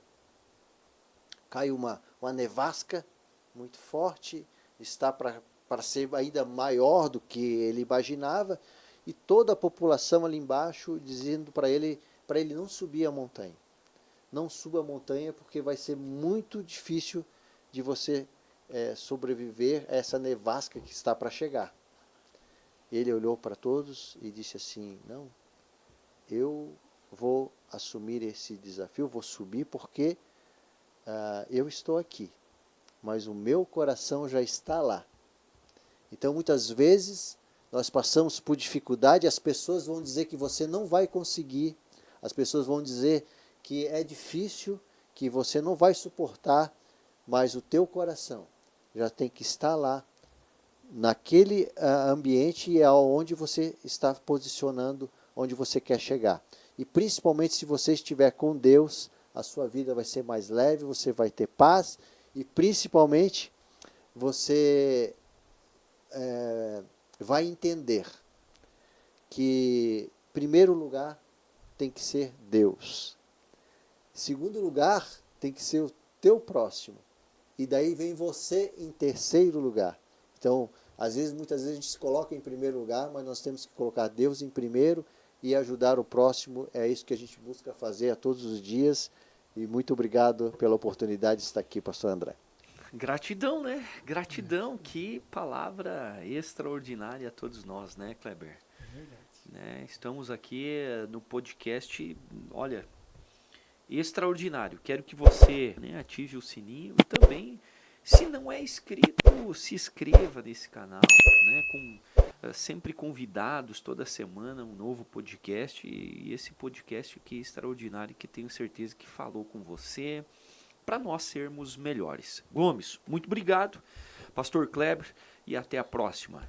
cai uma nevasca muito forte, está para ser ainda maior do que ele imaginava, e toda a população ali embaixo dizendo para ele não subir a montanha. Não suba a montanha, porque vai ser muito difícil de você sobreviver a essa nevasca que está para chegar. Ele olhou para todos e disse assim: não, eu vou assumir esse desafio, vou subir porque eu estou aqui, mas o meu coração já está lá. Então, muitas vezes, nós passamos por dificuldade, as pessoas vão dizer que você não vai conseguir, as pessoas vão dizer que é difícil, que você não vai suportar, mas o teu coração já tem que estar lá, naquele ambiente onde você está posicionando, onde você quer chegar. E principalmente se você estiver com Deus, a sua vida vai ser mais leve, você vai ter paz, e principalmente você vai entender que, em primeiro lugar, tem que ser Deus. Em segundo lugar, tem que ser o teu próximo. E daí vem você em terceiro lugar. Então, muitas vezes a gente se coloca em primeiro lugar, mas nós temos que colocar Deus em primeiro e ajudar o próximo. É isso que a gente busca fazer a todos os dias. E muito obrigado pela oportunidade de estar aqui, pastor André. Gratidão, né? Gratidão, que palavra extraordinária a todos nós, né, Kleber? É verdade. Né? Estamos aqui no podcast, olha, extraordinário. Quero que você, né, ative o sininho e também, se não é inscrito, se inscreva nesse canal, né, com sempre convidados, toda semana um novo podcast, e esse podcast aqui é extraordinário, que tenho certeza que falou com você, para nós sermos melhores. Gomes, muito obrigado, Pastor Kleber, e até a próxima.